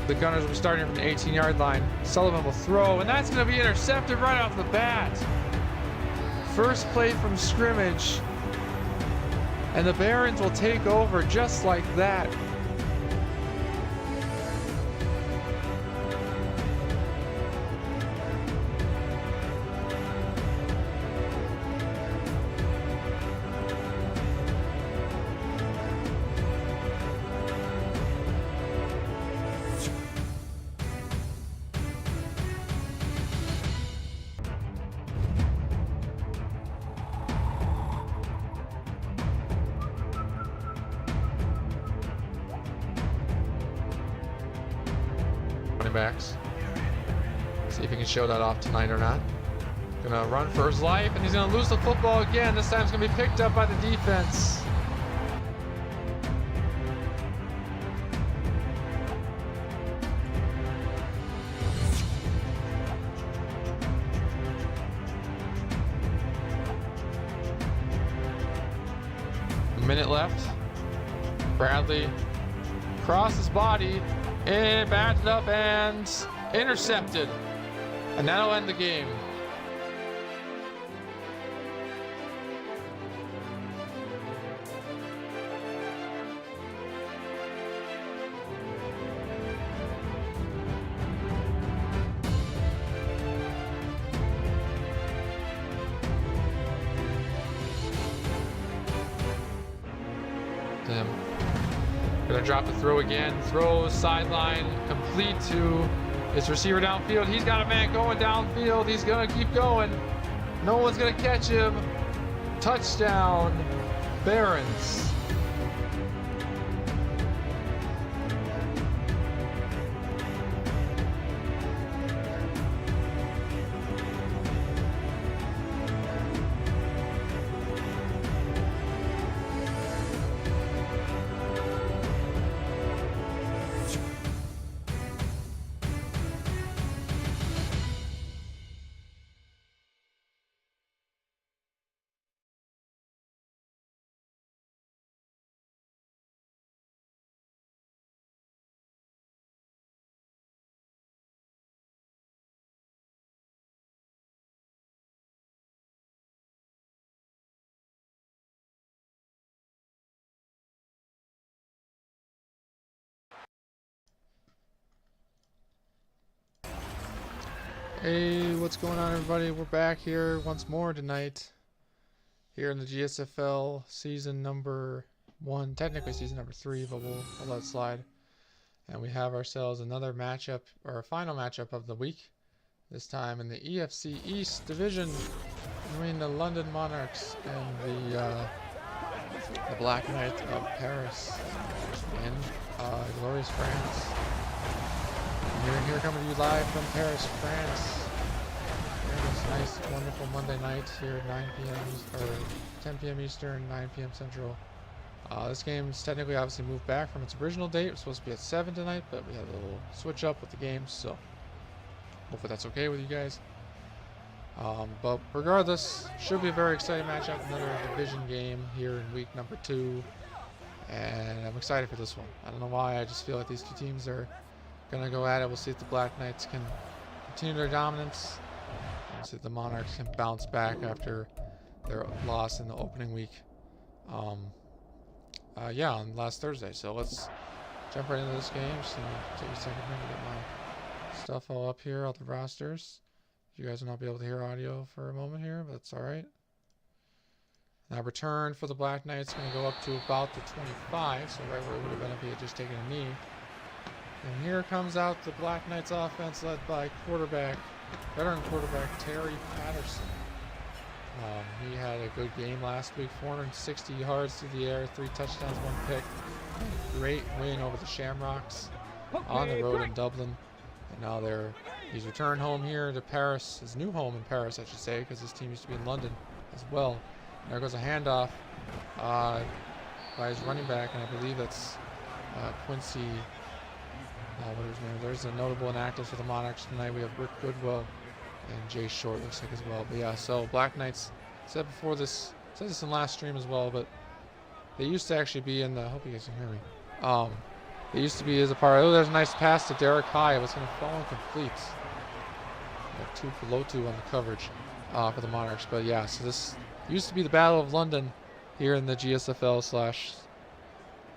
The Gunners will be starting from the 18-yard line. Sullivan will throw, and that's going to be intercepted right off the bat. First play from scrimmage, and the Barons will take over just like that. Backs. See if he can show that off tonight or not. Gonna run for his life, and he's gonna lose the football again. This time it's gonna be picked up by the defense. A minute left. Bradley across his body. And batted up and intercepted. And that'll end the game. Gonna drop the throw again. Throws sideline, complete to his receiver downfield. He's got a man going downfield. He's gonna keep going. No one's gonna catch him. Touchdown, Barons. Hey, what's going on, everybody? We're back here once more tonight. Here in the GSFL season number 1, technically season number 3, but we'll let it slide. And we have ourselves another matchup, or a final matchup of the week. This time in the EFC East division between the London Monarchs and the Black Knights of Paris in glorious France. And here coming to you live from Paris, France. Here this nice, wonderful Monday night here at 9 p.m. or 10 p.m. Eastern, 9 p.m. Central. This game's technically obviously moved back from its original date. It was supposed to be at 7 tonight, but we had a little switch up with the games, so hopefully that's okay with you guys. But regardless, should be a very exciting matchup. Another division game here in week number 2, and I'm excited for this one. I don't know why. I just feel like these two teams are gonna go at it. We'll see if the Black Knights can continue their dominance. We'll see if the Monarchs can bounce back after their loss in the opening week. Yeah, on last Thursday. So let's jump right into this game. Just take a second here to get my stuff all up here, all the rosters. You guys will not be able to hear audio for a moment here, but that's all right. Now return for the Black Knights is going to go up to about the 25, so right where it would have been if he had just taken a knee. And here comes out the Black Knights offense led by veteran quarterback Terry Patterson. He had a good game last week, 460 yards through the air, 3 touchdowns, 1 pick. Great win over the Shamrocks on the road in Dublin. And now he's returned home here to Paris, his new home in Paris, I should say, because his team used to be in London as well. And there goes a handoff by his running back, and I believe that's Quincy. What is his name? There's a notable inactives for the Monarchs tonight. We have Rick Goodwell and Jay Short, looks like, as well. But yeah, so Black Knights, said this in last stream as well, but they used to actually be in the, I hope you guys can hear me. It used to be as a part. Oh, there's a nice pass to Derek High. It was going to fall incomplete. Low two on the coverage for the Monarchs. But yeah, so this used to be the Battle of London here in the GSFL slash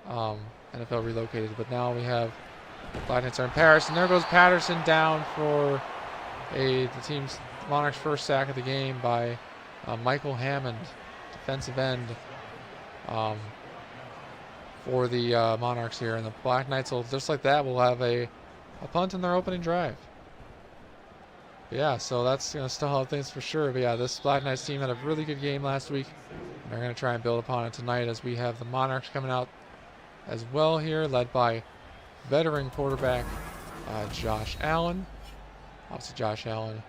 NFL relocated. But now we have Black Knights are in Paris. And there goes Patterson down for the team's Monarchs' first sack of the game by Michael Hammond, defensive end. For the Monarchs here, and the Black Knights will, just like that, will have a punt in their opening drive. But yeah, so that's going to still help things for sure. But yeah, this Black Knights team had a really good game last week, and they're going to try and build upon it tonight as we have the Monarchs coming out as well here, led by veteran quarterback Josh Allen. Obviously, Josh Allen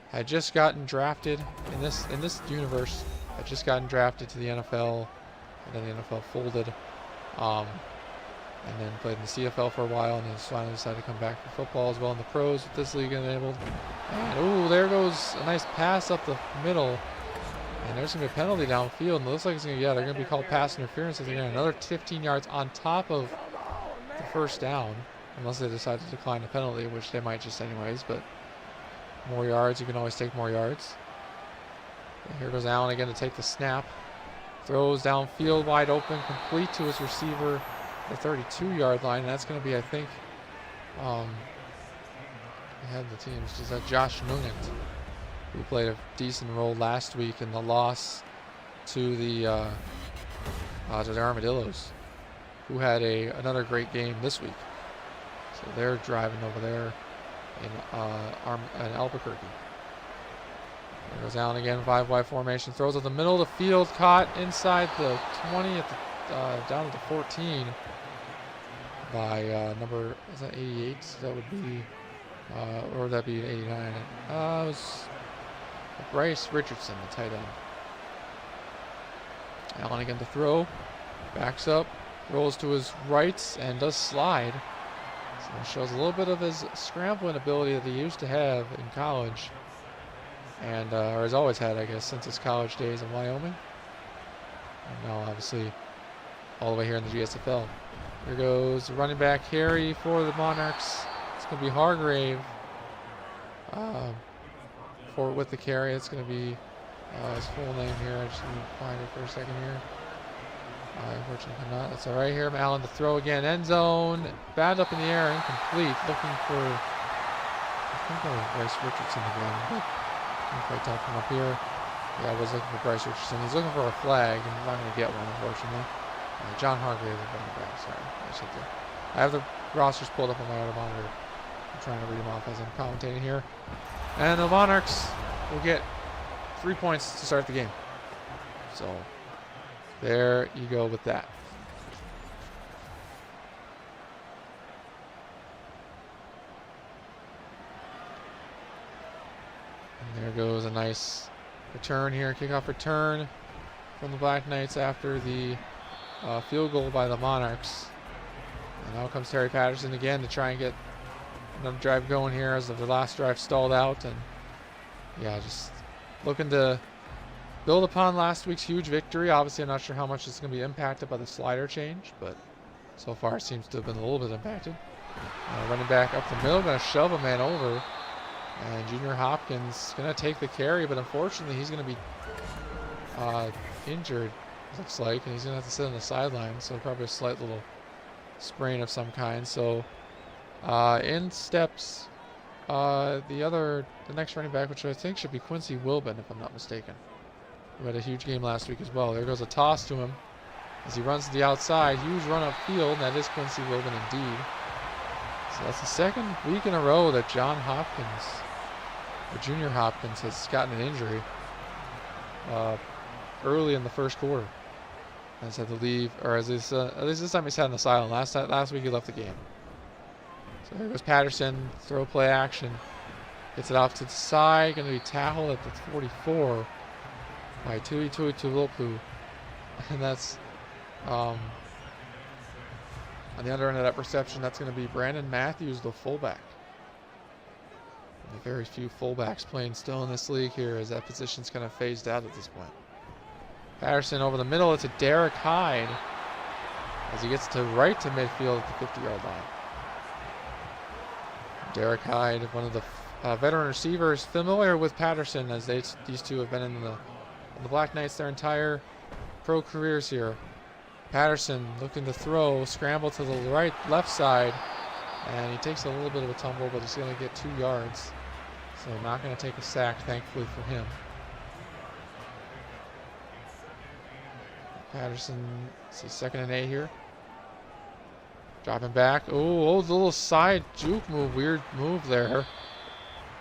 had just gotten drafted in this universe. Had just gotten drafted to the NFL. And then the NFL folded, and then played in the CFL for a while, and then finally decided to come back for football as well in the pros with this league enabled. And ooh, there goes a nice pass up the middle, and there's gonna be a penalty downfield. And it looks like it's gonna, they're gonna be called pass interference. They're gonna get another 15 yards on top of the first down, unless they decide to decline the penalty, which they might just anyways. But more yards, you can always take more yards. And here goes Allen again to take the snap. Throws downfield, wide open, complete to his receiver, the 32-yard line. And that's going to be, I think, I had the teams. Is that Josh Nugent, who played a decent role last week in the loss to the Armadillos, who had another great game this week. So they're driving over there in Albuquerque. There goes Allen again, 5-wide formation. Throws at the middle of the field, caught inside the 20 at the down to the 14 by number, is that 88? That would be, or would that be 89? It was Bryce Richardson, the tight end. Allen again to throw, backs up, rolls to his right, and does slide. So it shows a little bit of his scrambling ability that he used to have in college. And or has always had, I guess, since his college days in Wyoming. And now, obviously, all the way here in the GSFL. Here goes the running back carry for the Monarchs. It's going to be Hargrave with the carry. It's going to be his full name here. I just need to find it for a second here. Unfortunately, not. That's all right here. Allen to throw again. End zone. Bad up in the air. Incomplete. Looking for, I think that was Bryce Richardson again. Can't quite tell from up here. Yeah, I was looking for Bryce Richardson. He's looking for a flag, and he's not going to get one, unfortunately. John Hargrave is running back. Sorry, I have the rosters pulled up on my other monitor. I'm trying to read them off as I'm commentating here. And the Monarchs will get 3 points to start the game. So there you go with that. There goes a nice return here, kickoff return from the Black Knights after the field goal by the Monarchs. And now comes Terry Patterson again to try and get another drive going here as the last drive stalled out. And yeah, just looking to build upon last week's huge victory. Obviously, I'm not sure how much it's going to be impacted by the slider change, but so far it seems to have been a little bit impacted. Running back up the middle, going to shove a man over. And Junior Hopkins going to take the carry, but unfortunately he's going to be injured, looks like, and he's going to have to sit on the sideline, so probably a slight little sprain of some kind. So in steps the next running back, which I think should be Quincy Wilbin, if I'm not mistaken, who had a huge game last week as well. There goes a toss to him as he runs to the outside. Huge run upfield, and that is Quincy Wilbin indeed. So that's the second week in a row that John Hopkins, or Junior Hopkins, has gotten an injury early in the first quarter. Has had to leave, or at least this time he sat on the sideline. Last week he left the game. So there goes Patterson, throw play action. Gets it off to the side, going to be tackled at the 44 by Tui Tuipulotu. And that's on the other end of that reception, that's going to be Brandon Matthews, the fullback. Very few fullbacks playing still in this league here, as that position's kind of phased out at this point. Patterson over the middle. It's a Derek Hyde. as he gets to right to midfield at the 50-yard line. Derek Hyde, one of the veteran receivers, familiar with Patterson, as these two have been in the Black Knights their entire pro careers here. Patterson looking to throw, scramble to the left side, and he takes a little bit of a tumble, but he's going to get 2 yards. So not going to take a sack, thankfully for him. Patterson, see 2nd and 8 here. Dropping back. Oh, the little side juke move, weird move there.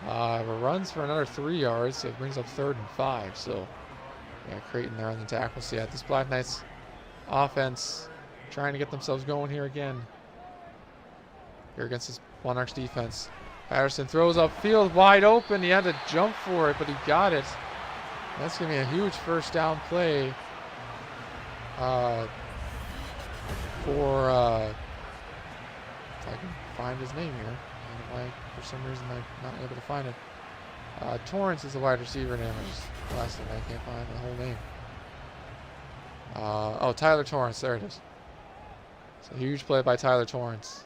Runs for another 3 yards, so it brings up 3rd and 5. So, yeah, Creighton there on the tackle. So, yeah, this Black Knights offense trying to get themselves going here again. Here against this Monarchs defense. Patterson throws upfield, wide open. He had to jump for it, but he got it. That's going to be a huge first down play for, if I can find his name here. I don't know why, for some reason, I'm not able to find it. Torrance is the wide receiver name. I can't find the whole name. Oh, Tyler Torrance. There it is. It's a huge play by Tyler Torrance.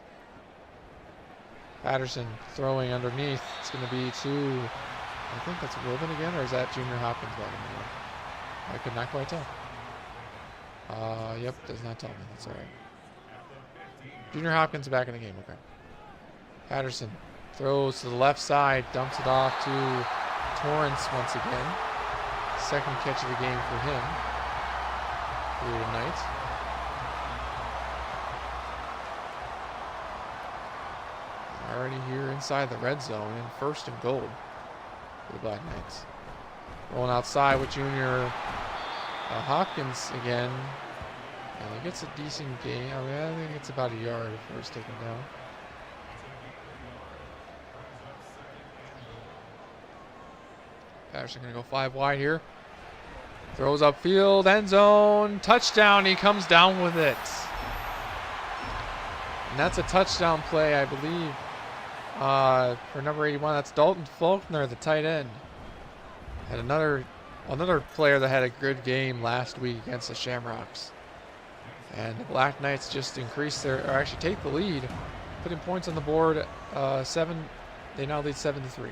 Patterson throwing underneath. It's going to be to, I think that's Wilbin again, or is that Junior Hopkins back in the game? I could not quite tell. Yep, does not tell me. That's all right. Junior Hopkins back in the game. Okay. Patterson throws to the left side, dumps it off to Torrance once again. 2nd catch of the game for him here tonight. Already here inside the red zone and 1st and goal for the Black Knights. Rolling outside with Junior Hopkins again. And he gets a decent gain. I mean, I think it's about a yard before he's taken down. Patterson going to go 5 wide here. Throws upfield, end zone, touchdown. He comes down with it. And that's a touchdown play, I believe, for number 81. That's Dalton Faulkner, the tight end. Had another player that had a good game last week against the Shamrocks. And the Black Knights just increase or actually take the lead, putting points on the board. 7. They now lead 7-3.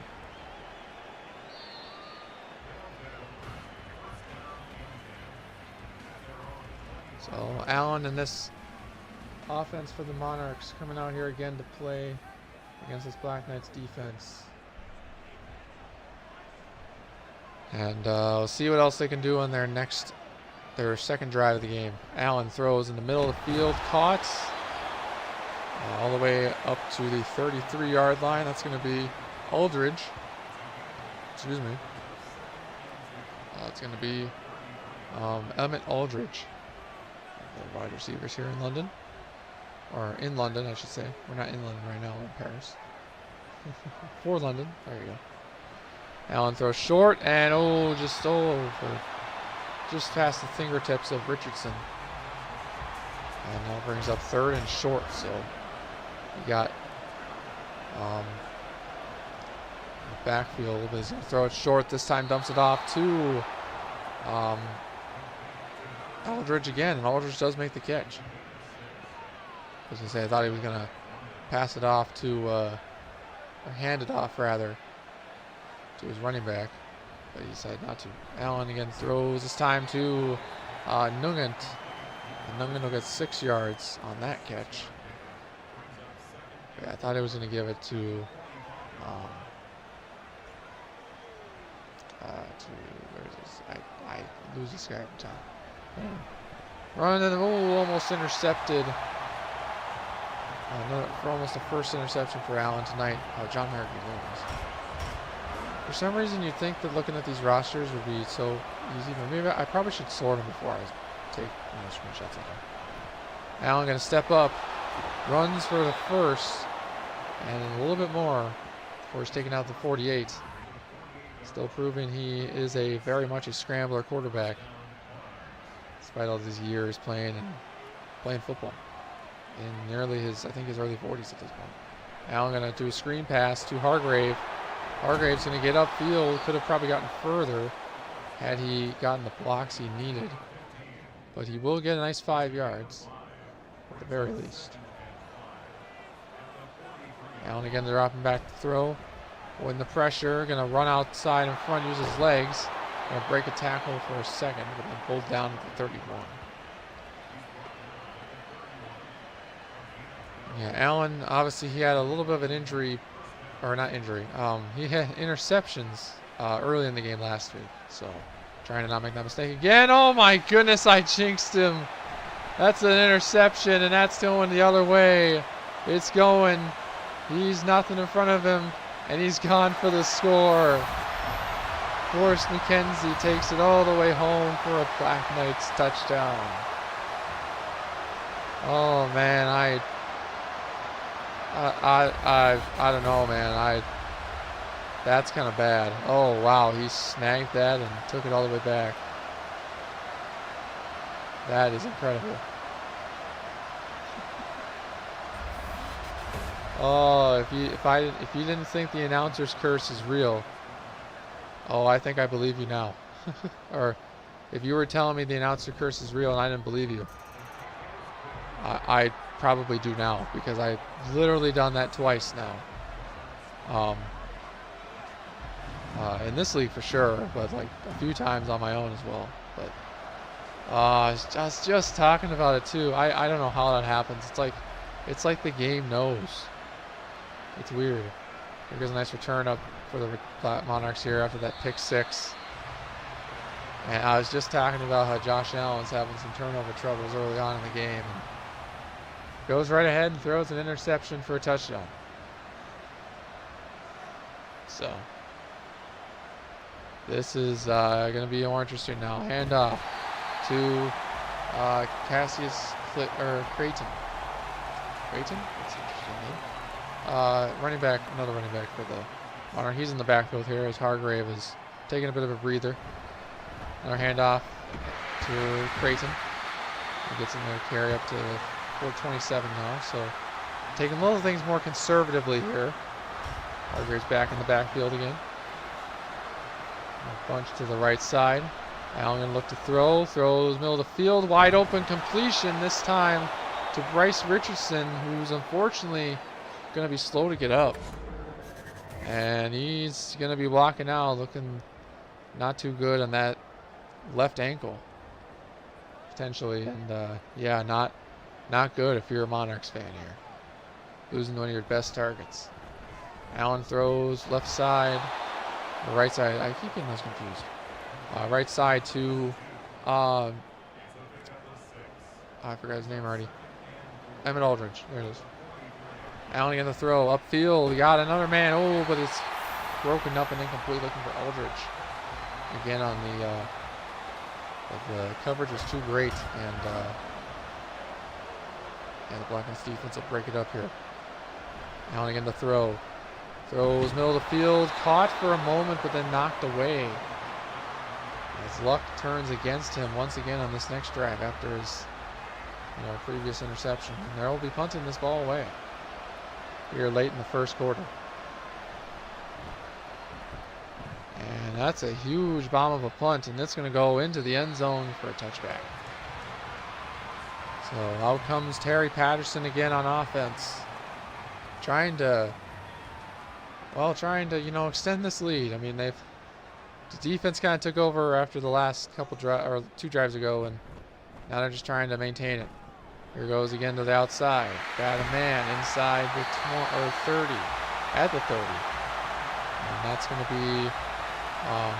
So Allen and this offense for the Monarchs coming out here again to play against this Black Knights defense. And we'll see what else they can do on their 2nd drive of the game. Allen throws in the middle of the field, caught all the way up to the 33-yard line. That's going to be Aldridge. Excuse me. It's going to be Emmett Aldridge. The wide receivers here in London. Or in London, I should say. We're not in London right now, we're in Paris. For London. There you go. Allen throws short, and just past the fingertips of Richardson. And now brings up 3rd and short, so you got the backfield is going to throw it short. This time dumps it off to Aldridge again, and Aldridge does make the catch. I was going to say, I thought he was going to pass it off to, or hand it off rather, to his running back, but he decided not to. Allen again throws, this time to Nugent. And Nugent will get 6 yards on that catch. Yeah, I thought he was going to give it to where is this? I lose this guy every time. Run and almost intercepted. For almost the 1st interception for Allen tonight. John Merrick Williams. For some reason, you'd think that looking at these rosters would be so easy, but maybe I probably should sort them before I take screenshots of them. Allen going to step up, runs for the 1st, and a little bit more before he's taken out the 48. Still proving he is very much a scrambler quarterback, despite all these years playing football. In nearly his early 40s at this point. Allen going to do a screen pass to Hargrave. Hargrave's going to get upfield. Could have probably gotten further had he gotten the blocks he needed. But he will get a nice 5 yards. the very least. Allen again dropping back to throw. When the pressure, gonna run outside in front, use his legs. Gonna break a tackle for a second, but then pulled down at the 31. Yeah, Allen, obviously he had a little bit of an injury, or not injury, he had interceptions early in the game last week. So trying to not make that mistake again. Oh my goodness, I jinxed him. That's an interception, and that's going the other way. It's going. He's nothing in front of him, and he's gone for the score. Forrest McKenzie takes it all the way home for a Black Knights touchdown. Oh man, I don't know, man. That's kind of bad. Oh wow, he snagged that and took it all the way back. That is incredible. Oh, if you didn't think the announcer's curse is real, oh, I think I believe you now. Or if you were telling me the announcer curse is real and I didn't believe you, I probably do now, because I've literally done that twice now. In this league for sure, but like a few times on my own as well. But I was just talking about it too. I don't know how that happens. It's like the game knows. It's weird. There's a nice return up for the Monarchs here after that pick six. And I was just talking about how Josh Allen's having some turnover troubles early on in the game. And goes right ahead and throws an interception for a touchdown. So this is going to be more interesting now. Hand off to Cassius Creighton. Creighton? That's an interesting name. Running back, another running back for the Monarch. He's in the backfield here as Hargrave is taking a bit of a breather. Another handoff to Creighton. He gets in there to carry up to 427 now. So taking little things more conservatively here. Hargrave's back in the backfield again. A bunch to the right side. Allen gonna look to throw. Throws middle of the field. Wide open completion this time to Bryce Richardson, who's unfortunately going to be slow to get up. And he's going to be walking out, looking not too good on that left ankle, potentially. And yeah, not good if you're a Monarchs fan here. Losing one of your best targets. Allen throws left side, or right side. I keep getting those confused. Right side to, I forgot his name already. Emmett Aldridge. There it is. Allen getting the throw upfield. Got another man. Oh, but it's broken up and incomplete. Looking for Aldridge. Again on the coverage was too great, and the Black Knights defense will break it up here. Allen again the throw. Throws middle of the field. Caught for a moment, but then knocked away. As luck turns against him once again on this next drive after his previous interception. And they'll be punting this ball away here late in the first quarter. And that's a huge bomb of a punt, and it's going to go into the end zone for a touchback. So out comes Terry Patterson again on offense, trying to extend this lead. I mean, the defense kind of took over after the last two drives ago, and now they're just trying to maintain it. Here goes again to the outside. Got a man inside the 30, at the 30. And that's going to be, I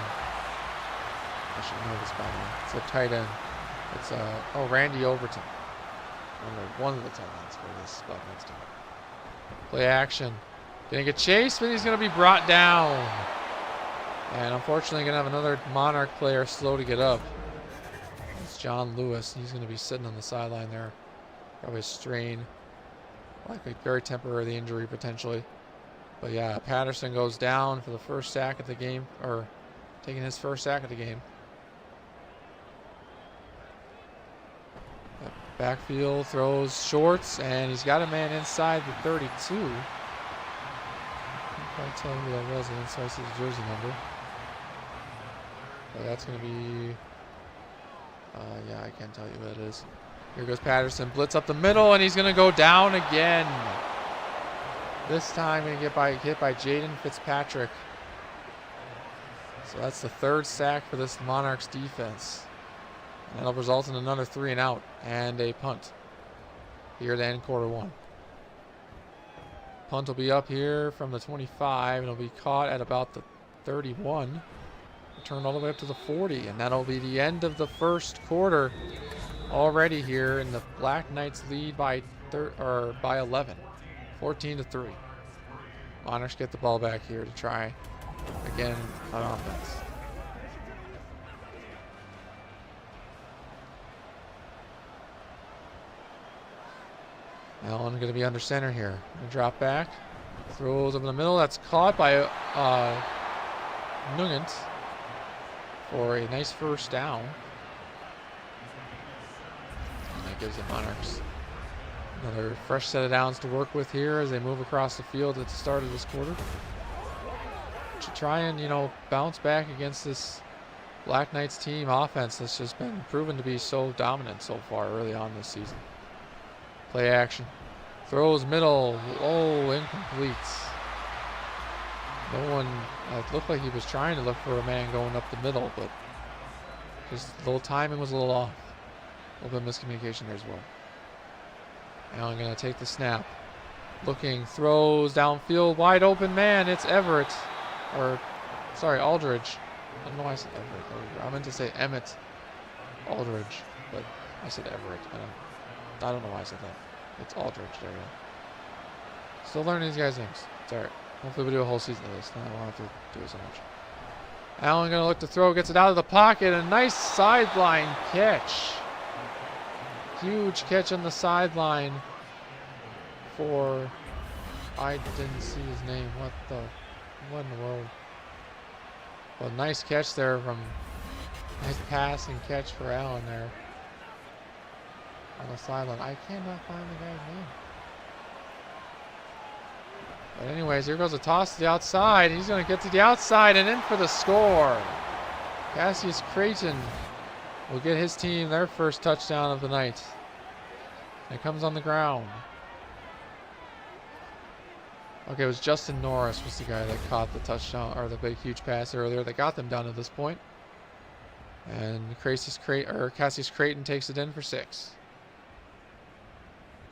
should know this by now. It's a tight end. It's Randy Overton. One of the tight ends for this Black Knights team. Play action. Gonna get chased, but he's going to be brought down. And unfortunately going to have another Monarch player slow to get up. It's John Lewis. He's going to be sitting on the sideline there. Probably a strain, likely very temporary injury potentially. But yeah, Patterson goes down for the first sack of the game, or taking his first sack of the game. Backfield throws shorts, and he's got a man inside the 32. Can't quite tell who that was. I didn't see his jersey number. But that's going to be, yeah, I can't tell you who it is. Here goes Patterson. Blitz up the middle, and he's going to go down again. This time going to get hit by Jaden Fitzpatrick. So that's the third sack for this Monarchs defense. And that'll result in another 3 and out and a punt here to end quarter 1. Punt will be up here from the 25, and it'll be caught at about the 31. Returned all the way up to the 40, and that'll be the end of the first quarter already here, and the Black Knights lead by 11, 14-3. Monarchs get the ball back here to try again on offense. Allen going to be under center here. Gonna drop back. Throws up in the middle. That's caught by Nugent for a nice first down. And that gives the Monarchs another fresh set of downs to work with here as they move across the field at the start of this quarter. To try and, bounce back against this Black Knights team offense that's just been proven to be so dominant so far early on this season. Play action. Throws middle. Oh, incomplete. No one, it looked like he was trying to look for a man going up the middle, but just the little timing was a little off. A little bit of miscommunication there as well. Allen going to take the snap. Looking, throws downfield, wide open man. It's Everett. Aldridge. I don't know why I said Everett. I meant to say Emmett Aldridge, but I said Everett. I don't know why I said that. It's Aldridge. There you go. Still learning these guys' names. It's alright. Hopefully we do a whole season of this. Then I won't have to do it so much. Allen going to look to throw. Gets it out of the pocket. A nice sideline catch. Huge catch on the sideline for... I didn't see his name. What in the world? Well, nice catch there from... Nice pass and catch for Allen there. On the sideline. I cannot find the guy's name. But anyways, here goes a toss to the outside. He's going to get to the outside and in for the score. Cassius Creighton will get his team their first touchdown of the night. And it comes on the ground. Okay, it was Justin Norris was the guy that caught the touchdown, or the big huge pass earlier that got them down to this point. And Cassius Creighton takes it in for 6.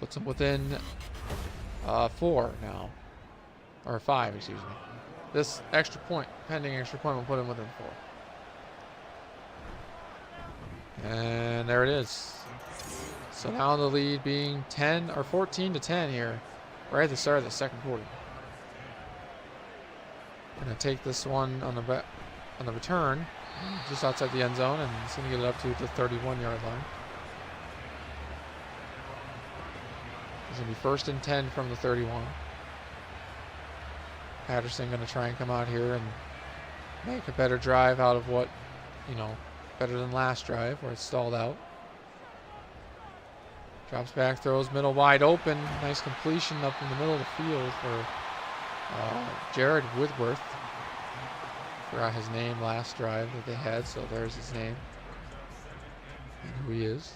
Puts them within 4 now. Or 5, excuse me. This pending extra point will put him within 4. And there it is. So now the lead being 14-10 here, right at the start of the second quarter. Gonna take this one on the return, just outside the end zone, and he's gonna get it up to the 31-yard line. It's gonna be 1st and 10 from the 31. Patterson gonna try and come out here and make a better drive out of what, better than last drive where it stalled out. Drops back, throws middle wide open. Nice completion up in the middle of the field for Jared Whitworth. Forgot his name last drive that they had, so there's his name and who he is.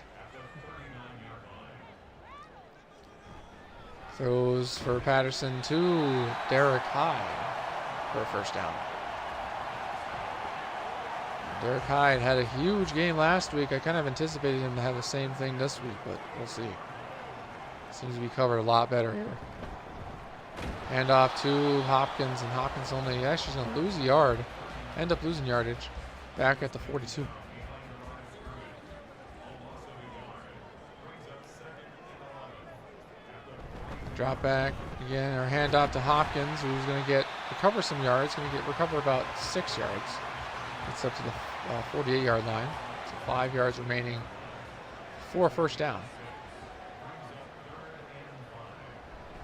Throws for Patterson to Derek Hyde for a first down. Derek Hyde had a huge game last week. I kind of anticipated him to have the same thing this week, but we'll see. Seems to be covered a lot better here. Hand off to Hopkins, and Hopkins actually going to lose a yard. End up losing yardage back at the 42. Drop back again, or hand off to Hopkins, who's going to recover some yards. Going to recover about 6 yards. It's up to the 48-yard line. So 5 yards remaining for a first down.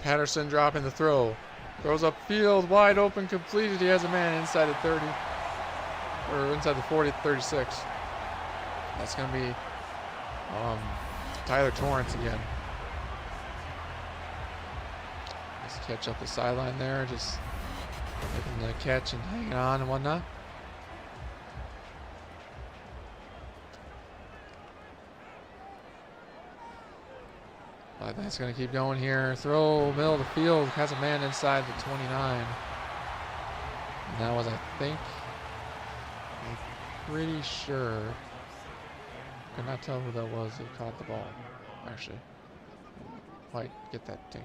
Patterson dropping the throw. Throws upfield, wide open, completed. He has a man inside the 30, or inside the 40, 36. That's going to be Tyler Torrance again. Nice catch up the sideline there, just making the catch and hanging on and whatnot. That's going to keep going here. Throw, middle of the field. Has a man inside the 29. And that was, I'm pretty sure. Could not tell who that was who caught the ball, actually. Might get that thing.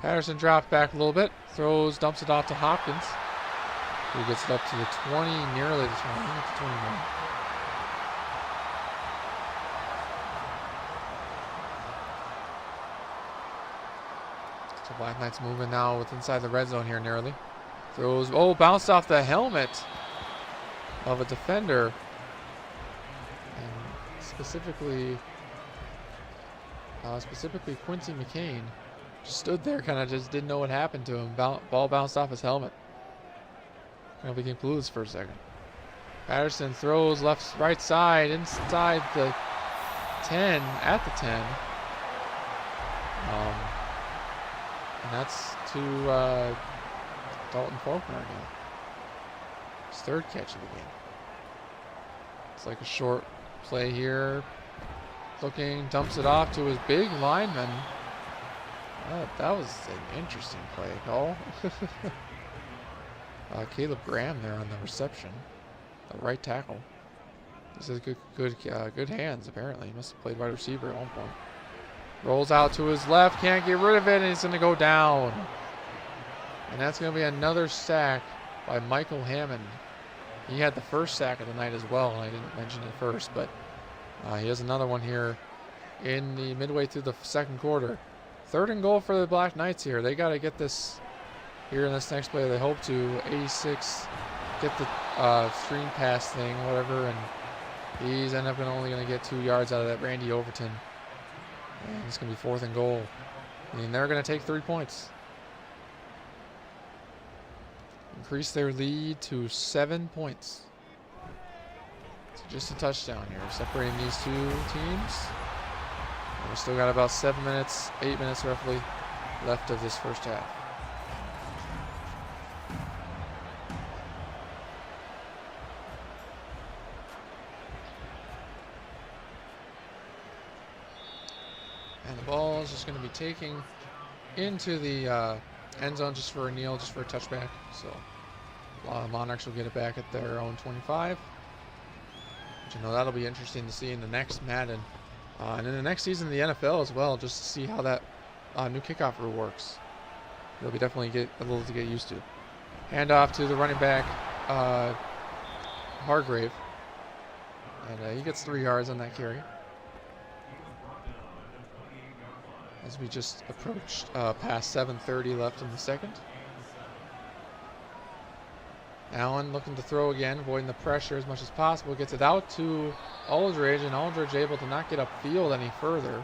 Patterson drops back a little bit. Throws, dumps it off to Hopkins. He gets it up to the 20, nearly the 20. I think it's the 21. So Black Knight's moving now with inside the red zone here nearly. Throws, oh, bounced off the helmet of a defender. And specifically Quincy McCain just stood there, kind of just didn't know what happened to him. Ball bounced off his helmet. Kind of became clueless for a second. Patterson throws right side, inside the 10, at the 10. And that's to Dalton Faulkner again. His third catch of the game. It's like a short play here. Looking, dumps it off to his big lineman. That was an interesting play call. Caleb Graham there on the reception, the right tackle. He says good hands apparently. He must have played wide receiver at one point. Rolls out to his left, can't get rid of it, and he's going to go down. And that's going to be another sack by Michael Hammond. He had the first sack of the night as well, and I didn't mention it first, but he has another one here in the midway through the second quarter. 3rd and goal for the Black Knights here. They got to get this here in this next play. They hope to 86, get the screen pass thing, whatever, and he's only going to get 2 yards out of that Randy Overton. And it's going to be 4th and goal. And they're going to take 3 points. Increase their lead to 7 points. So just a touchdown here, separating these two teams. And we still got about 7 minutes, 8 minutes roughly, left of this first half. And the ball is just going to be taking into the end zone just for a kneel, just for a touchback. So Monarchs will get it back at their own 25. But, you know, that'll be interesting to see in the next Madden. And in the next season of the NFL as well, just to see how that new kickoff rule works. It'll be definitely a little to get used to. Hand off to the running back, Hargrave. And he gets 3 yards on that carry. As we just approached past 7:30 left in the second. Allen looking to throw again, avoiding the pressure as much as possible. Gets it out to Aldridge, and Aldridge able to not get upfield any further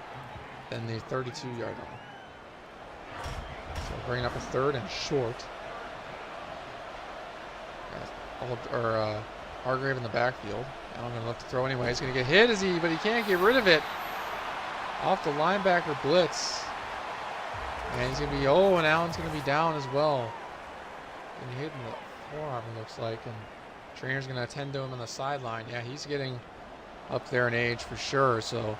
than the 32-yard line. So bringing up a 3rd and short. Hargrave in the backfield. Allen going to look to throw anyway. He's going to get hit, but he can't get rid of it. Off the linebacker blitz. And he's going to be, and Allen's going to be down as well. And he hit in the forearm, it looks like. And trainer's going to attend to him on the sideline. Yeah, he's getting up there in age for sure. So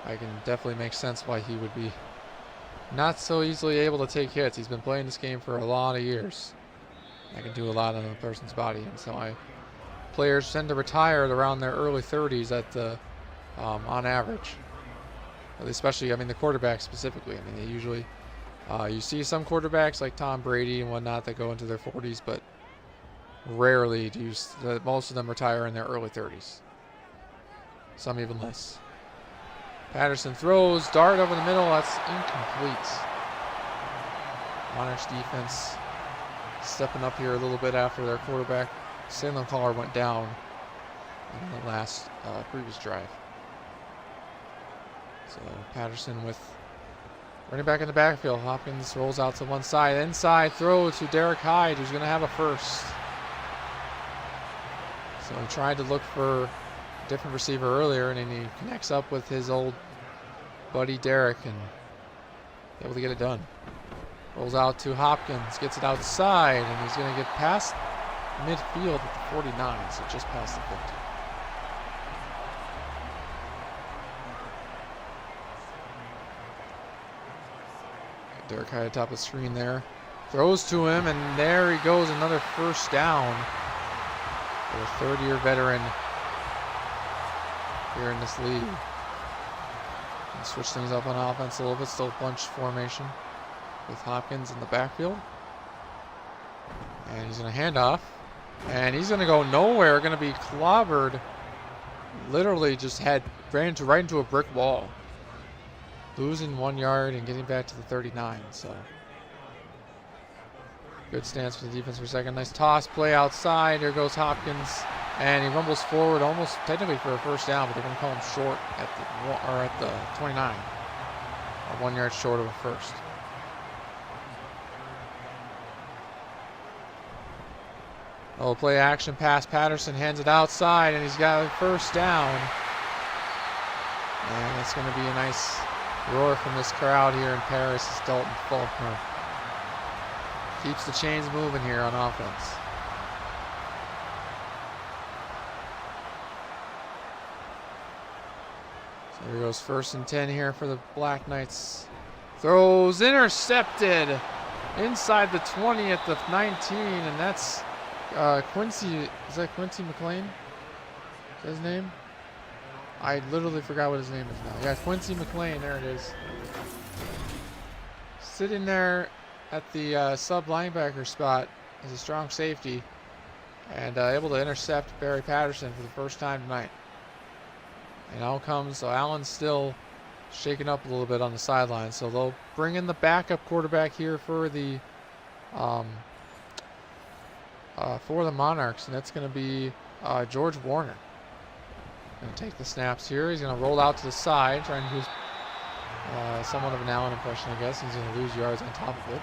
I can definitely make sense why he would be not so easily able to take hits. He's been playing this game for a lot of years. I can do a lot on a person's body. And so players tend to retire at around their early 30s on average. Especially, the quarterbacks specifically. They usually, you see some quarterbacks like Tom Brady and whatnot that go into their 40s, but rarely do most of them retire in their early 30s. Some even less. Patterson throws, dart over the middle, that's incomplete. Monarchs defense stepping up here a little bit after their quarterback, Salem Collar, went down in the last previous drive. So Patterson with running back in the backfield. Hopkins rolls out to one side. Inside throw to Derek Hyde, who's going to have a first. So he tried to look for a different receiver earlier, and then he connects up with his old buddy Derek and able to get it done. Rolls out to Hopkins, gets it outside, and he's going to get past midfield at the 49, so just past the 50. Derek high atop the screen there. Throws to him, and there he goes, another first down for a third-year veteran here in this league. And switch things up on offense a little bit, still bunch formation with Hopkins in the backfield. And he's going to hand off, and he's going to go nowhere, going to be clobbered. Literally just ran right into a brick wall. Losing 1 yard and getting back to the 39, so. Good stance for the defense for a second. Nice toss play outside. Here goes Hopkins, and he rumbles forward almost technically for a first down, but they're going to call him short at the 29. 1 yard short of a first. Oh, play action pass. Patterson hands it outside, and he's got a first down. And it's going to be a nice roar from this crowd here in Paris as Dalton Faulkner keeps the chains moving here on offense. So here goes 1st and 10 here for the Black Knights. Throws intercepted inside the 20 at the 19, and that's Quincy. Is that Quincy McLean? Is that his name? I literally forgot what his name is now. Yeah, Quincy McLean. There it is. Sitting there at the sub linebacker spot as a strong safety, and able to intercept Barry Patterson for the first time tonight. And out comes, so Allen's still shaken up a little bit on the sideline, so they'll bring in the backup quarterback here for the Monarchs, and that's going to be George Warner. Going to take the snaps here. He's going to roll out to the side, trying to do somewhat of an Allen impression, I guess. He's going to lose yards on top of it.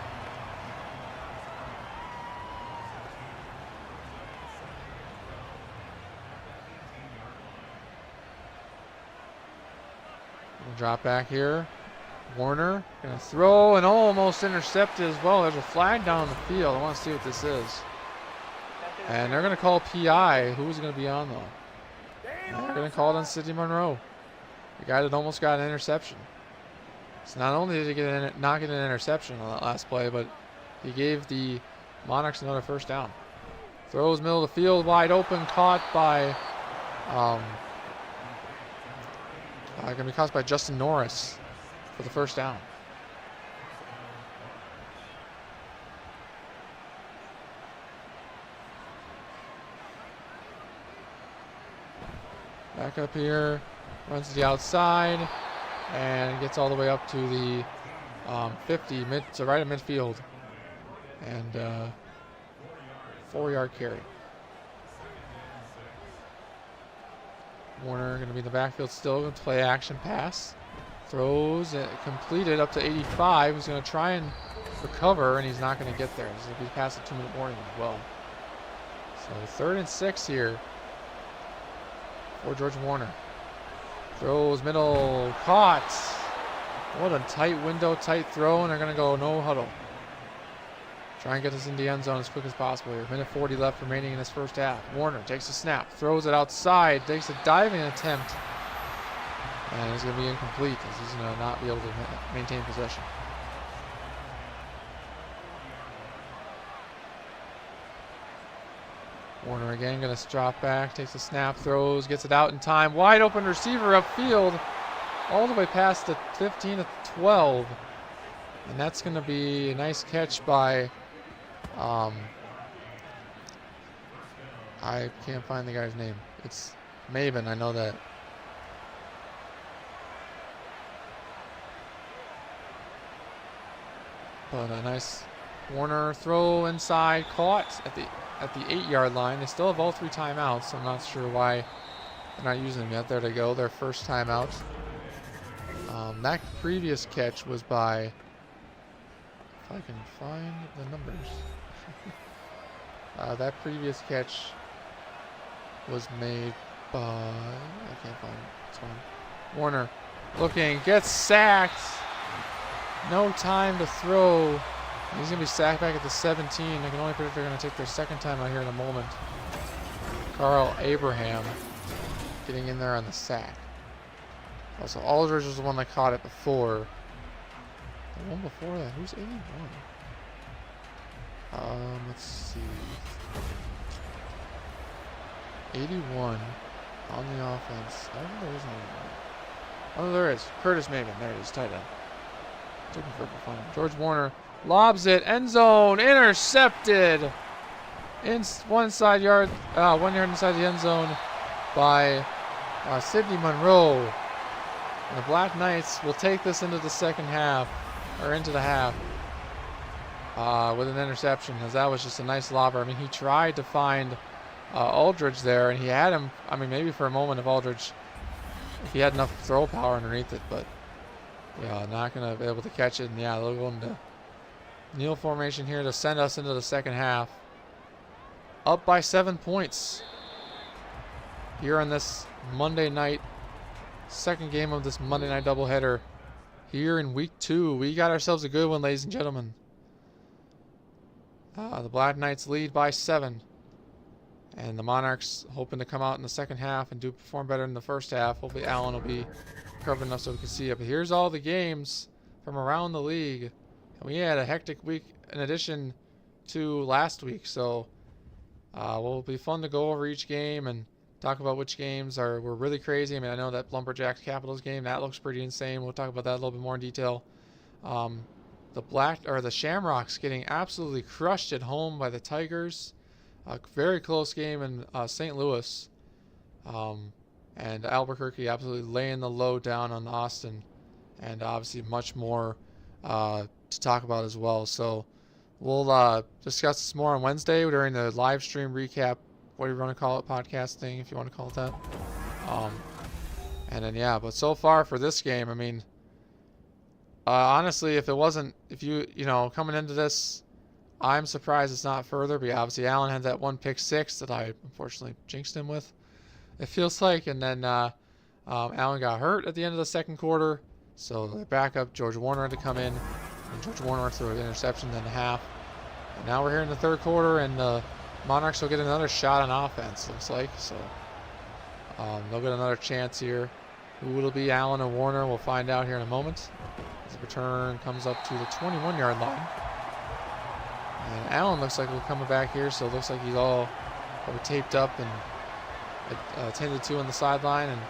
Drop back here. Warner going to throw and almost intercepted as well. There's a flag down the field. I want to see what this is. And they're going to call PI. Who's going to be on though? They're going to call it on Sidney Monroe, the guy that almost got an interception. So not only did he not get an interception on that last play, but he gave the Monarchs another first down. Throws middle of the field, wide open, caught by going to be caught by Justin Norris for the first down. Back up here, runs to the outside, and gets all the way up to the 50, so right at midfield, and 4-yard carry. Warner going to be in the backfield still, going to play action pass. Throws it completed up to 85. He's going to try and recover, and he's not going to get there. He's going to be past the 2-minute warning as well. So 3rd and 6 here for George Warner. Throws middle, caught. What a tight window, tight throw, and they're going to go no huddle. Try and get this in the end zone as quick as possible here. 1:40 left remaining in this first half. Warner takes a snap, throws it outside, takes a diving attempt, and it's going to be incomplete as he's going to not be able to maintain possession. Warner again going to drop back, takes a snap, throws, gets it out in time. Wide open receiver upfield, all the way past the 15 to 12. And that's going to be a nice catch by, I can't find the guy's name. It's Maven, I know that. But a nice Warner throw inside, caught at the 8-yard line. They still have all 3 timeouts, so I'm not sure why they're not using them yet. There they go, their first timeout. That previous catch was by, if I can find the numbers. That previous catch was made by, I can't find it. It's fine. Warner looking, gets sacked. No time to throw. He's going to be sacked back at the 17. I can only predict they're going to take their second time out here in a moment. Carl Abraham getting in there on the sack. Also, Aldridge was the one that caught it before. The one before that, who's 81? Let's see. 81 on the offense. I don't know there isn't anyone. Oh, there is. Curtis Maven. There it is. Tight end. Looking for a fun. George Warner lobs it. End zone. Intercepted. In 1 yard inside the end zone by Sidney Monroe. And the Black Knights will take this into the second half, or into the half, with an interception, as that was just a nice lobber. I mean, he tried to find Aldridge there, and he had him. I mean, maybe for a moment if Aldridge, if he had enough throw power underneath it, but yeah, not going to be able to catch it. And yeah, they'll go into kneel formation here to send us into the second half. Up by 7 points here on this Monday night, second game of this Monday night doubleheader here in week 2. We got ourselves a good one, ladies and gentlemen. The Black Knights lead by 7. And the Monarchs hoping to come out in the second half and perform better in the first half. Hopefully Alan will be covered enough so we can see it. But here's all the games from around the league. And we had a hectic week in addition to last week. So will be fun to go over each game and talk about which games were really crazy. I mean, I know that Lumberjacks Capitals game, that looks pretty insane. We'll talk about that a little bit more in detail. The Shamrocks getting absolutely crushed at home by the Tigers. A very close game in St. Louis. And Albuquerque absolutely laying the load down on Austin. And obviously much more to talk about as well. So we'll discuss this more on Wednesday during the live stream recap, what do you want to call it, podcast thing, if you want to call it that. And then, yeah, but so far for this game, I mean, honestly, if you coming into this, I'm surprised it's not further, but obviously Allen had that one pick 6 that I unfortunately jinxed him with, it feels like, and then Allen got hurt at the end of the second quarter, so the backup, George Warner, had to come in, and George Warner threw an interception in the half. And now we're here in the third quarter, and the Monarchs will get another shot on offense, looks like. So they'll get another chance here. Who will it be, Allen or Warner? We'll find out here in a moment. As the return comes up to the 21-yard line. And Allen looks like he'll come back here, so it looks like he's all taped up and attended to on the sideline. And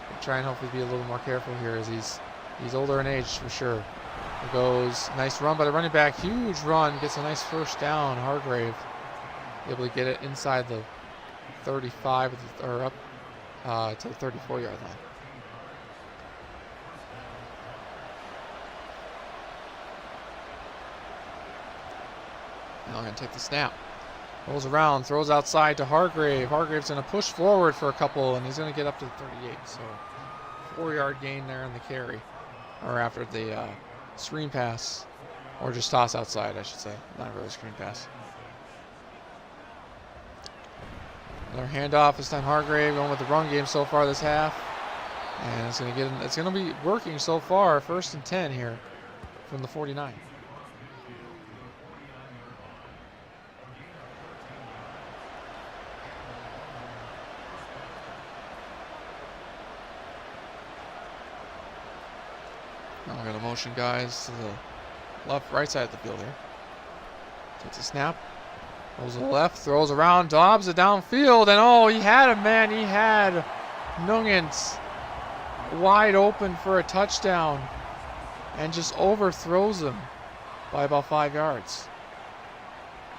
we'll try and hopefully be a little more careful here, as he's older in age for sure. It goes, nice run by the running back, huge run, gets a nice first down. Hargrave able to get it inside the 35 or up to the 34-yard line. Now I'm going to take the snap. Rolls around, throws outside to Hargrave. Hargrave's going to push forward for a couple, and he's going to get up to the 38. So 4-yard gain there on the carry, or after the screen pass, or just toss outside, I should say. Not really screen pass. Another handoff, this time Hargrave going with the run game so far this half. And it's going to be working so far. 1st and 10 here from the 49. Now we're going to motion guys to the right side of the field here. Takes a snap. Goes to the left, throws around, dobs it downfield, and oh, he had him, man. He had Nugent wide open for a touchdown and just overthrows him by about 5 yards.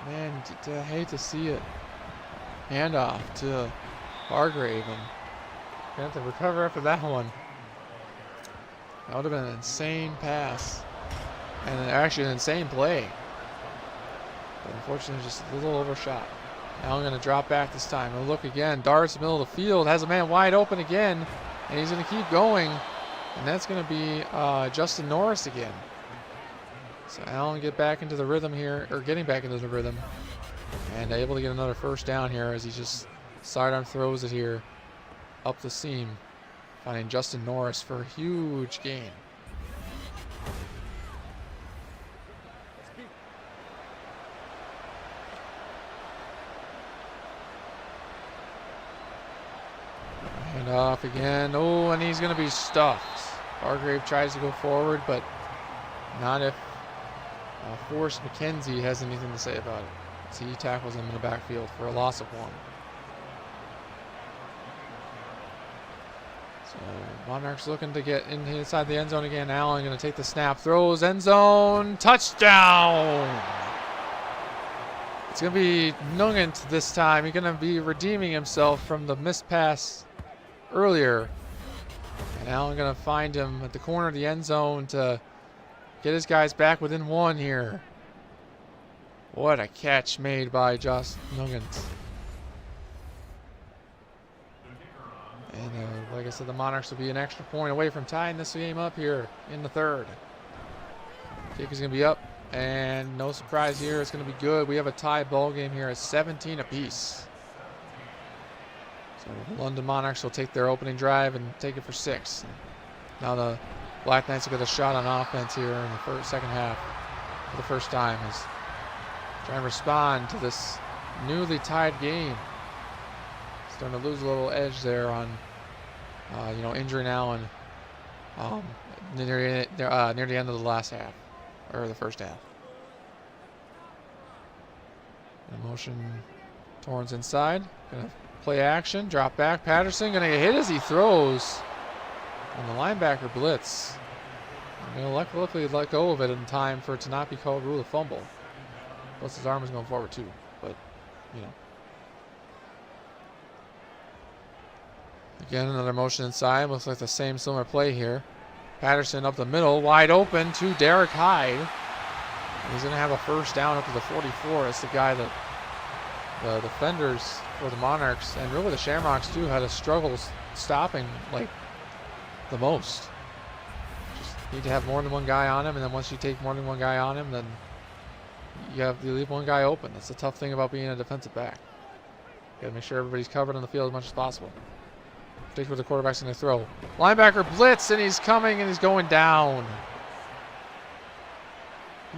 Man, I hate to see it. Handoff to Hargrave, and gonna have to recover after that one. That would have been an insane pass, and actually an insane play. But unfortunately, just a little overshot. Now I'm going to drop back this time. He'll look again. Darts in the middle of the field. Has a man wide open again. And he's going to keep going. And that's going to be Justin Norris again. So Allen get back into the rhythm here, or getting back into the rhythm. And able to get another first down here as he just sidearm throws it here up the seam. Finding Justin Norris for a huge gain. And off again. Oh, and he's going to be stuffed. Hargrave tries to go forward, but Not if Forrest McKenzie has anything to say about it. So he tackles him in the backfield for a loss of 1. So Monarchs looking to get inside the end zone again. Allen going to take the snap, throws, end zone, touchdown. It's going to be Nugent this time. He's going to be redeeming himself from the missed pass earlier. And Allen going to find him at the corner of the end zone to get his guys back within 1 here. What a catch made by Josh Nugent. And like I said, the Monarchs will be an extra point away from tying this game up here in the 3rd. Kick is going to be up, and no surprise here, it's going to be good. We have a tie ball game here at 17 apiece. So the London Monarchs will take their opening drive and take it for 6. Now the Black Knights will get a shot on offense here in the second half for the first time as trying to respond to this newly tied game. Starting to lose a little edge there on, injuring Allen near the end of the last half, or the first half. Motion Torrance inside. Gonna play action, drop back. Patterson gonna get hit as he throws on the linebacker blitz. I'm gonna luckily let go of it in time for it to not be called rule of fumble. Plus his arm is going forward too, but Again, another motion inside. Looks like the same similar play here. Patterson up the middle, wide open to Derek Hyde. And he's going to have a first down up to the 44. That's the guy that the defenders for the Monarchs, and really the Shamrocks too, had a struggle stopping like the most. Just need to have more than one guy on him, and then once you take more than one guy on him, then you leave one guy open. That's the tough thing about being a defensive back. You got to make sure everybody's covered on the field as much as possible. Particularly the quarterback's going to throw. Linebacker blitz, and he's coming, and he's going down.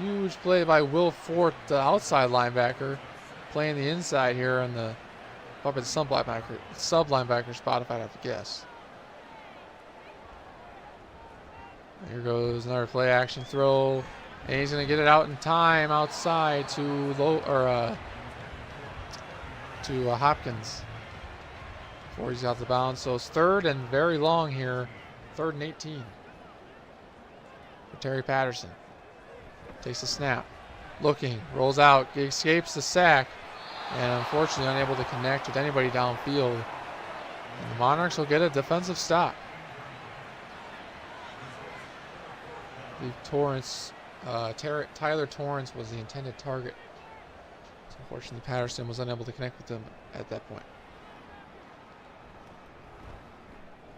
Huge play by Will Fort, the outside linebacker, playing the inside here on the probably the sub linebacker spot, if I'd have to guess. Here goes another play action throw, and he's going to get it out in time outside to Hopkins before he's out the bounds. So it's 3rd and very long here, 3rd and 18 for Terry Patterson. Takes the snap, looking, rolls out, escapes the sack, and unfortunately unable to connect with anybody downfield. And the Monarchs will get a defensive stop. Tyler Torrance was the intended target. So unfortunately, Patterson was unable to connect with them at that point.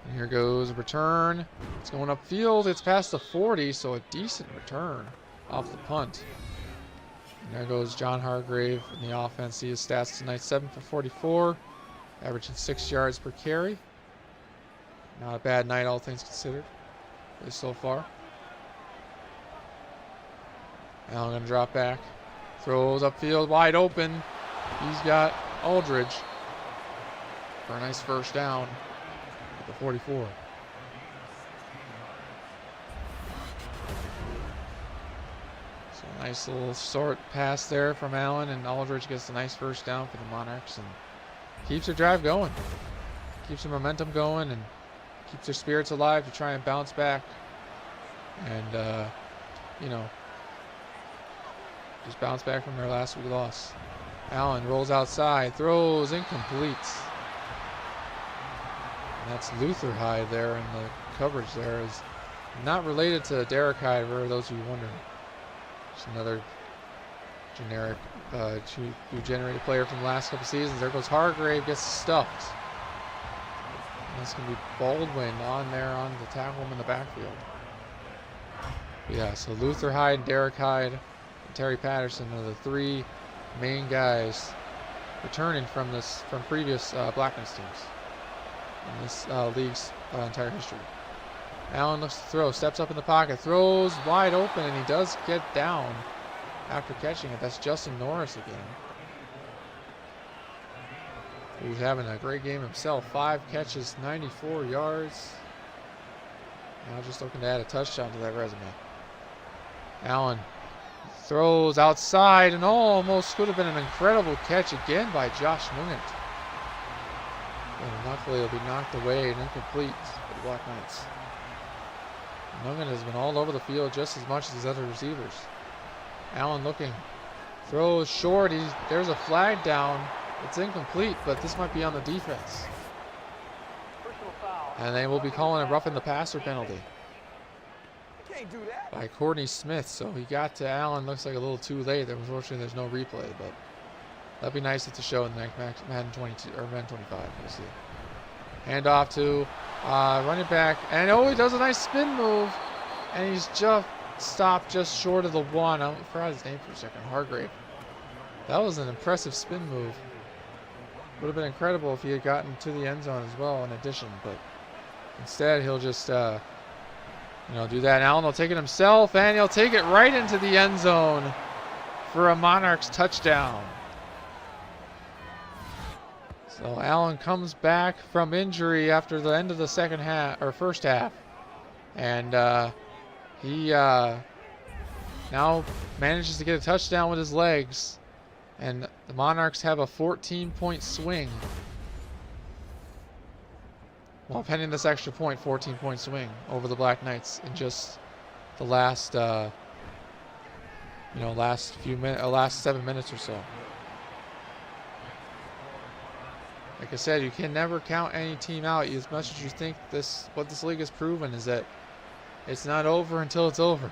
And here goes a return. It's going upfield. It's past the 40, so a decent return off the punt. And there goes John Hargrave in the offense. See his stats tonight: 7 for 44, averaging 6 yards per carry. Not a bad night, all things considered, at least so far. Allen going to drop back. Throws upfield, wide open. He's got Aldridge for a nice first down at the 44. So nice little short pass there from Allen, and Aldridge gets a nice first down for the Monarchs and keeps their drive going. Keeps their momentum going and keeps their spirits alive to try and bounce back. And, just bounce back from their last week loss. Allen rolls outside, throws incomplete. And that's Luther Hyde there, and the coverage there is not related to Derek Hyde, for those who wonder. Just another generic, who generated player from the last couple seasons. There goes Hargrave, gets stuffed. And that's going to be Baldwin on there on the tackle him in the backfield. Yeah, so Luther Hyde, Derek Hyde, Terry Patterson are the 3 main guys returning from previous Black Knights teams in this league's entire history. Allen looks to throw, steps up in the pocket, throws wide open, and he does get down after catching it. That's Justin Norris again, who's having a great game himself. 5 catches, 94 yards. Now just looking to add a touchdown to that resume. Allen throws outside and almost could have been an incredible catch again by Josh Nugent. And luckily it'll be knocked away and incomplete for the Black Knights. Nugent has been all over the field just as much as his other receivers. Allen looking. Throws short. There's a flag down. It's incomplete, but this might be on the defense. And they will be calling a roughing the passer penalty by Courtney Smith. So he got to Allen. Looks like a little too late. Unfortunately, there's no replay, but that'd be nice to show in the next Madden 22 or Madden 25. We'll see. Hand off to running back, and he does a nice spin move, and he's just stopped just short of the one. I forgot his name for a second. Hargrave. That was an impressive spin move. Would have been incredible if he had gotten to the end zone as well in addition, but instead he'll just do that. Allen will take it himself, and he'll take it right into the end zone for a Monarchs touchdown. So Allen comes back from injury after the end of the first half, and he now manages to get a touchdown with his legs. And the Monarchs have a 14-point swing. Well, pending this extra point, 14-point swing over the Black Knights in just the last, last 7 minutes or so. Like I said, you can never count any team out. As much as you think what this league has proven is that it's not over until it's over.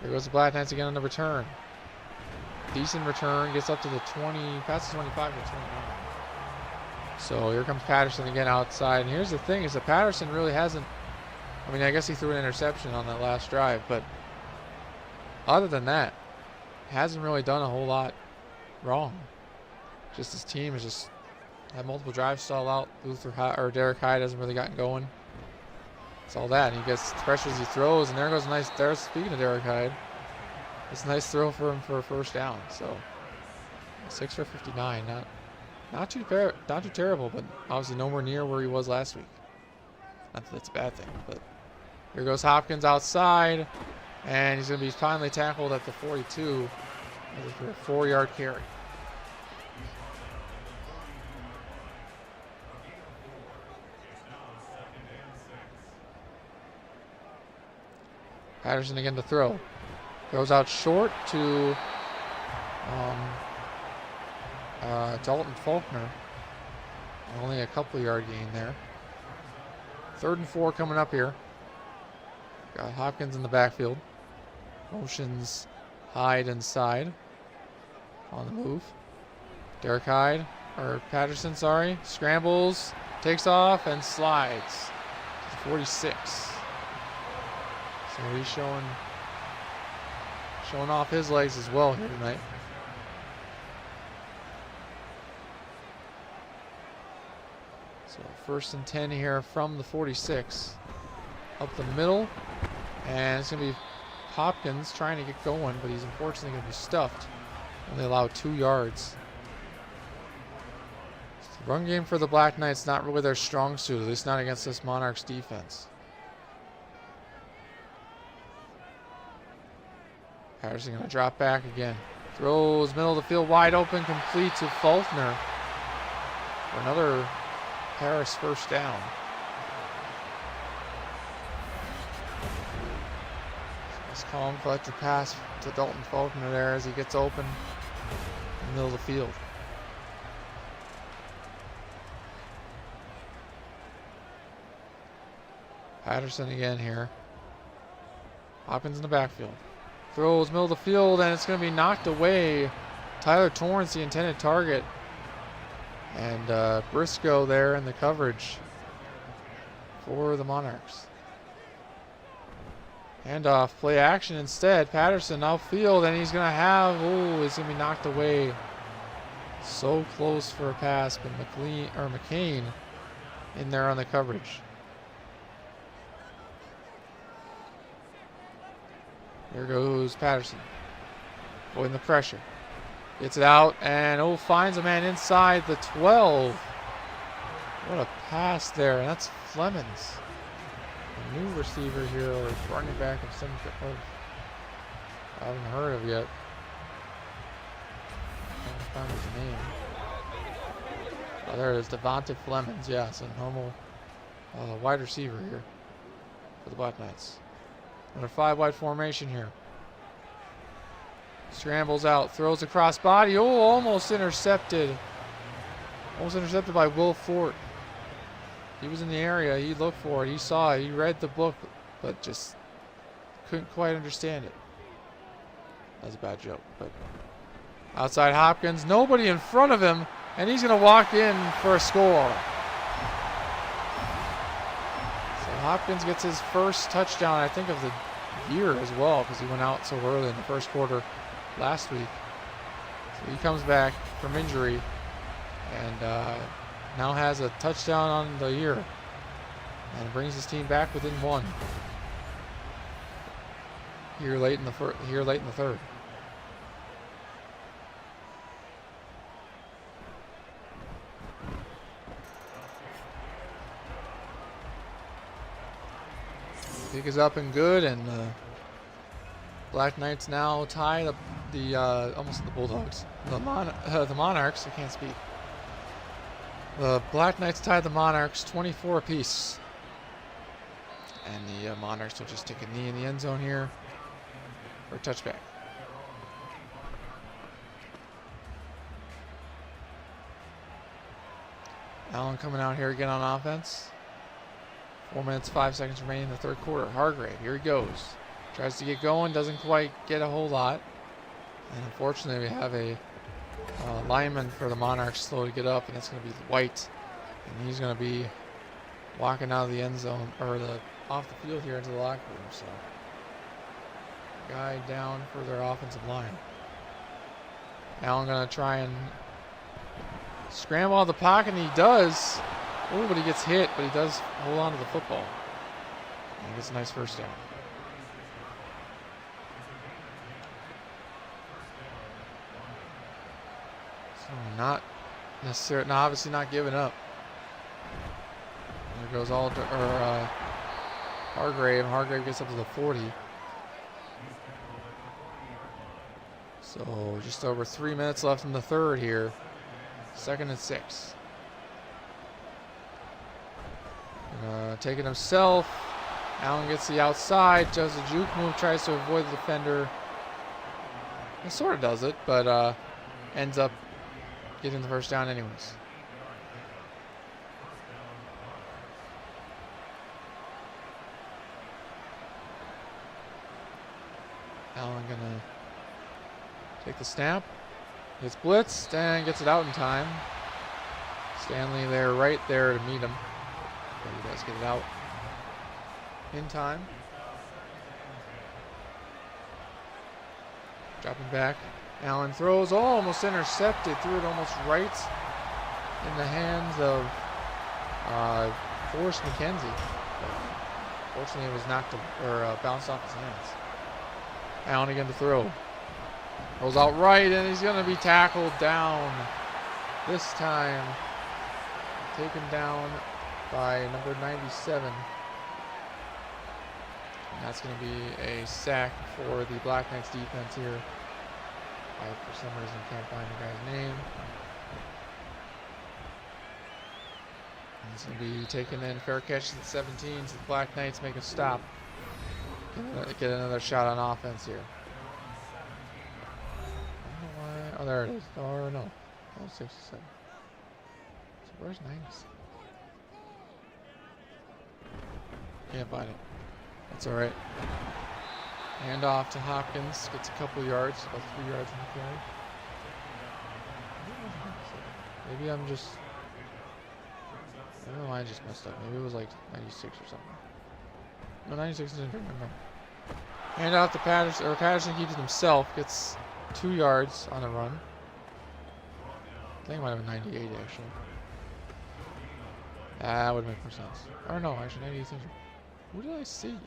Here goes the Black Knights again on the return. Decent return, gets up to the 20, passes 25 to 29. So here comes Patterson again outside. And here's the thing is that Patterson really hasn't, I guess he threw an interception on that last drive, but other than that, hasn't really done a whole lot wrong. Just his team has just had multiple drives stall out. Derek Hyde hasn't really gotten going. It's all that. And he gets pressures, he throws, and there goes a nice, speaking of Derek Hyde, it's a nice throw for him for a first down. So 6 for 59, not too terrible, but obviously nowhere near where he was last week. Not that that's a bad thing, but here goes Hopkins outside, and he's going to be finally tackled at the 42 for a 4-yard carry. Patterson again to throw. Goes out short to Dalton Faulkner. Only a couple yard gain there. 3rd and 4 coming up here. Got Hopkins in the backfield. Motions Hyde inside. On the move. Derek Hyde, or Patterson, sorry. Scrambles, takes off, and slides. 46. So he's showing off his legs as well here tonight. So 1st and 10 here from the 46. Up the middle. And it's going to be Hopkins trying to get going, but he's unfortunately going to be stuffed. Only allowed 2 yards. The run game for the Black Knights not really their strong suit, at least not against this Monarchs defense. Patterson going to drop back again. Throws middle of the field wide open, complete to Faulkner for another Harris first down. Nice calm collected pass to Dalton Faulkner there as he gets open in the middle of the field. Patterson again here. Hopkins in the backfield. Throws middle of the field, and it's going to be knocked away. Tyler Torrance, the intended target. And Briscoe there in the coverage for the Monarchs. Handoff, play action instead. Patterson outfield, and he's going to have, it's going to be knocked away. So close for a pass, but McCain in there on the coverage. Here goes Patterson. Avoiding the pressure. Gets it out and finds a man inside the 12. What a pass there. And that's Flemings. A new receiver here, or running back of I haven't heard of yet. I haven't found his name. Oh, there it is, Devonta Flemings. Yeah, it's a normal wide receiver here for the Black Knights. Under 5 wide formation here. Scrambles out, throws across body. Oh, almost intercepted. Almost intercepted by Will Fort. He was in the area. He looked for it. He saw it. He read the book, but just couldn't quite understand it. That's a bad joke. But outside Hopkins, nobody in front of him, and he's going to walk in for a score. So Hopkins gets his first touchdown, I think, of the year as well, because he went out so early in the first quarter last week. So he comes back from injury and now has a touchdown on the year and brings his team back within 1 here late in the third. Kick is up and good, and Black Knights now tie the almost the Bulldogs, the Monarchs. I can't speak. The Black Knights tie the Monarchs 24 apiece, and the Monarchs will just take a knee in the end zone here for a touchback. Allen coming out here again on offense. 4 minutes, 5 seconds remaining in the third quarter. Hargrave, here he goes. Tries to get going, doesn't quite get a whole lot. And unfortunately, we have a lineman for the Monarchs slow to get up, and that's going to be White. And he's going to be walking out of the end zone, or off the field here into the locker room. So, guy down for their offensive line. Allen going to try and scramble out of the pocket, and he does. Oh, but he gets hit, but he does hold on to the football. And he gets a nice first down. So not necessarily, obviously not giving up. There goes Hargrave. Hargrave gets up to the 40. So just over 3 minutes left in the third here. 2nd and 6. Taking himself. Allen gets the outside. Does a juke move. Tries to avoid the defender. He sort of does it, but ends up getting the first down anyways. Allen gonna take the snap. Gets blitzed and gets it out in time. Stanley there, right there to meet him. But he does get it out in time. Dropping back. Allen throws, almost intercepted. Threw it almost right in the hands of Forrest McKenzie. But fortunately, it was knocked or bounced off his hands. Allen again to throw. Rolls out right, and he's going to be tackled down. This time, taken down by number 97. And that's going to be a sack for the Black Knights defense here. I, for some reason, can't find the guy's name. And it's going to be taken in. Fair catch at 17, so the Black Knights make a stop. Get another shot on offense here. I don't know why. Oh, there it is. Or no. Oh, 67. So where's 96? Can't find it. That's alright. Hand off to Hopkins. Gets a couple yards. About 3 yards in the carry. Maybe I'm just... I don't know why I just messed up. Maybe it was like 96 or something. No, 96 isn't remember. Hand off to Patterson, or Patterson keeps it himself, gets 2 yards on a run. I think it might have been 98 actually. That would make more sense. Or no, actually 98 seems. What did I see? It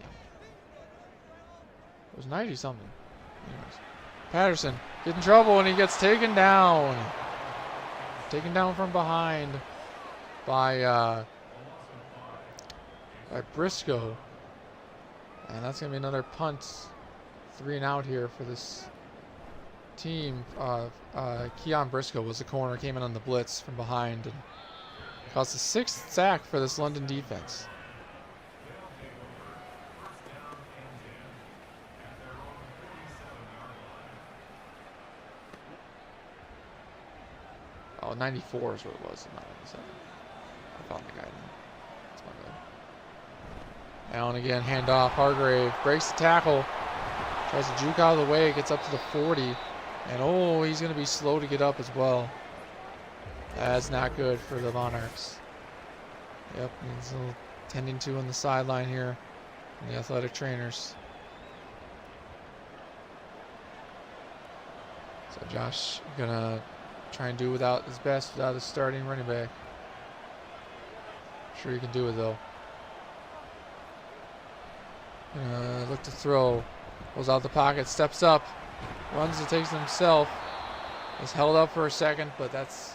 was 90 something. Anyways. Patterson gets in trouble and he gets taken down. Taken down from behind by Briscoe. And that's going to be another punt 3 and out here for this team. Keon Briscoe was the corner, came in on the blitz from behind and caused the 6th sack for this London defense. Oh, 94 is what it was, not 97. I found the guy now. That's my bad. Allen again, handoff. Hargrave breaks the tackle. Tries to juke out of the way, gets up to the 40. And oh, he's going to be slow to get up as well. That's not good for the Monarchs. Yep, he's a little tending to on the sideline here. The athletic trainers. So Josh gonna try and do without his best without his starting running back. Sure he can do it though. Look to throw. Goes out the pocket, steps up, runs and takes it himself. Is held up for a second, but that's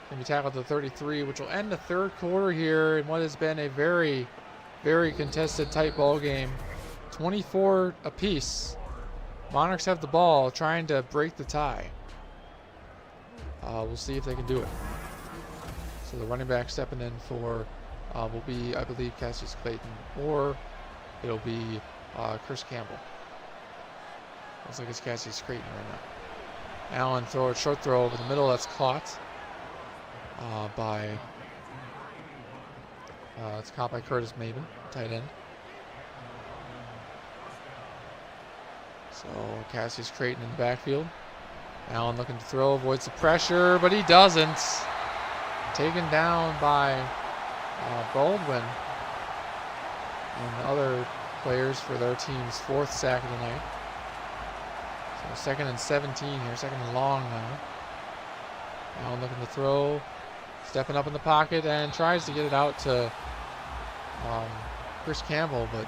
going to be tackled to 33, which will end the 3rd quarter here in what has been a very, very contested, tight ball game. 24 apiece. Monarchs have the ball, trying to break the tie. We'll see if they can do it. So the running back stepping in for will be, I believe, Cassius Clayton, or it'll be Chris Campbell. Looks like it's Cassius Clayton right now. Allen throw a short throw over the middle. That's caught by it's caught by Curtis Maben, tight end. So Cassius Creighton in the backfield. Allen looking to throw, avoids the pressure, but he doesn't. Taken down by Baldwin and other players for their team's 4th sack of the night. So 2nd and 17 here, 2nd and long now. Allen looking to throw, stepping up in the pocket and tries to get it out to Chris Campbell, but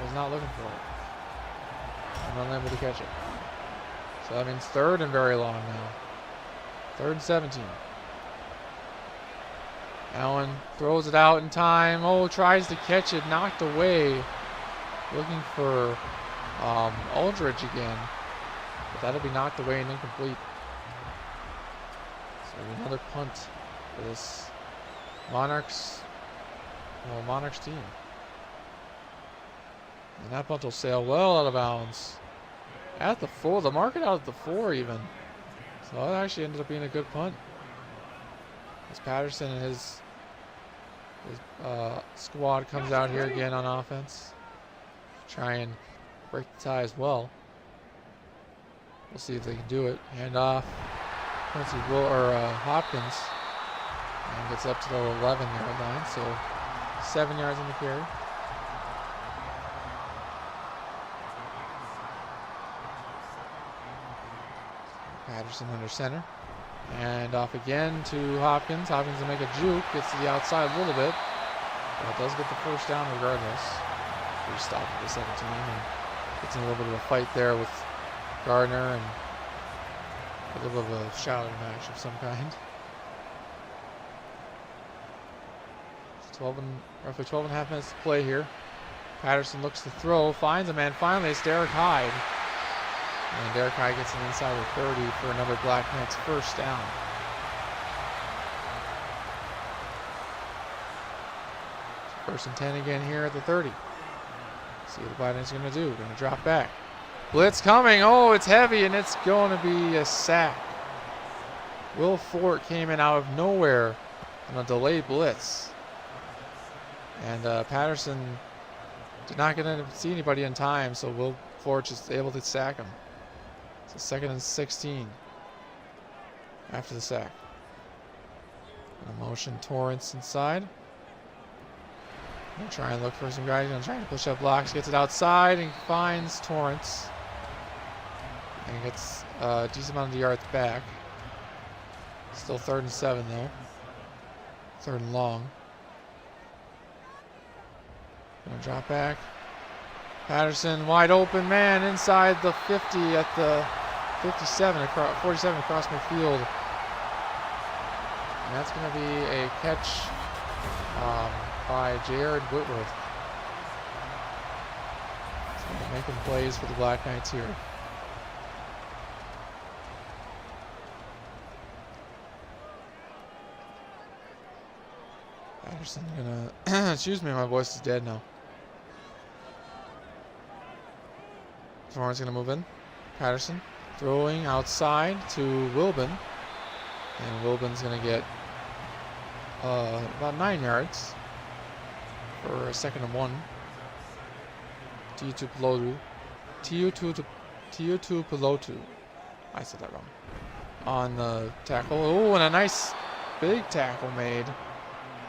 was not looking for it. And unable to catch it. So that means 3rd and very long now. 3rd and 17. Allen throws it out in time. Oh, tries to catch it, knocked away. Looking for Aldridge again. But that'll be knocked away and incomplete. So another punt for this Monarchs team. And that punt will sail well out of bounds. At the 4, the market out at the 4 even. So that actually ended up being a good punt. As Patterson and his squad comes out here again on offense. Try and break the tie as well. We'll see if they can do it. Hand off. Quincy Hopkins. And gets up to the 11-yard line. So 7 yards in the carry. Patterson under center. And off again to Hopkins. Hopkins will make a juke. Gets to the outside a little bit. But does get the 1st down regardless. Free stop at the 17. And gets in a little bit of a fight there with Gardner and a little bit of a shouting match of some kind. Roughly 12 and a half minutes to play here. Patterson looks to throw, finds a man. Finally, it's Derek Hyde. And Derek Hyde gets an inside of 30 for another Black Knights 1st down. So 1st and 10 again here at the 30. See what the Biden's going to do. Going to drop back. Blitz coming. Oh, it's heavy, and it's going to be a sack. Will Fort came in out of nowhere on a delayed blitz. And Patterson did not get to see anybody in time, so Will Fort just able to sack him. So 2nd and 16 after the sack. And a motion Torrance inside. Gonna try and look for some guys. Gonna try to push up blocks. Gets it outside and finds Torrance. And gets a decent amount of the yards back. Still 3rd and 7 though. 3rd and long. Gonna drop back. Patterson wide open, man, inside the 50 at the 57, 47 across midfield. And that's going to be a catch by Jared Whitworth. So making plays for the Black Knights here. Patterson gonna, excuse me, my voice is dead now. Torrance gonna move in. Patterson throwing outside to Wilbin. And Wilbin's gonna get about 9 yards for a 2nd and 1. Tiutu Pelotu. I said that wrong. On the tackle. Oh, and a nice big tackle made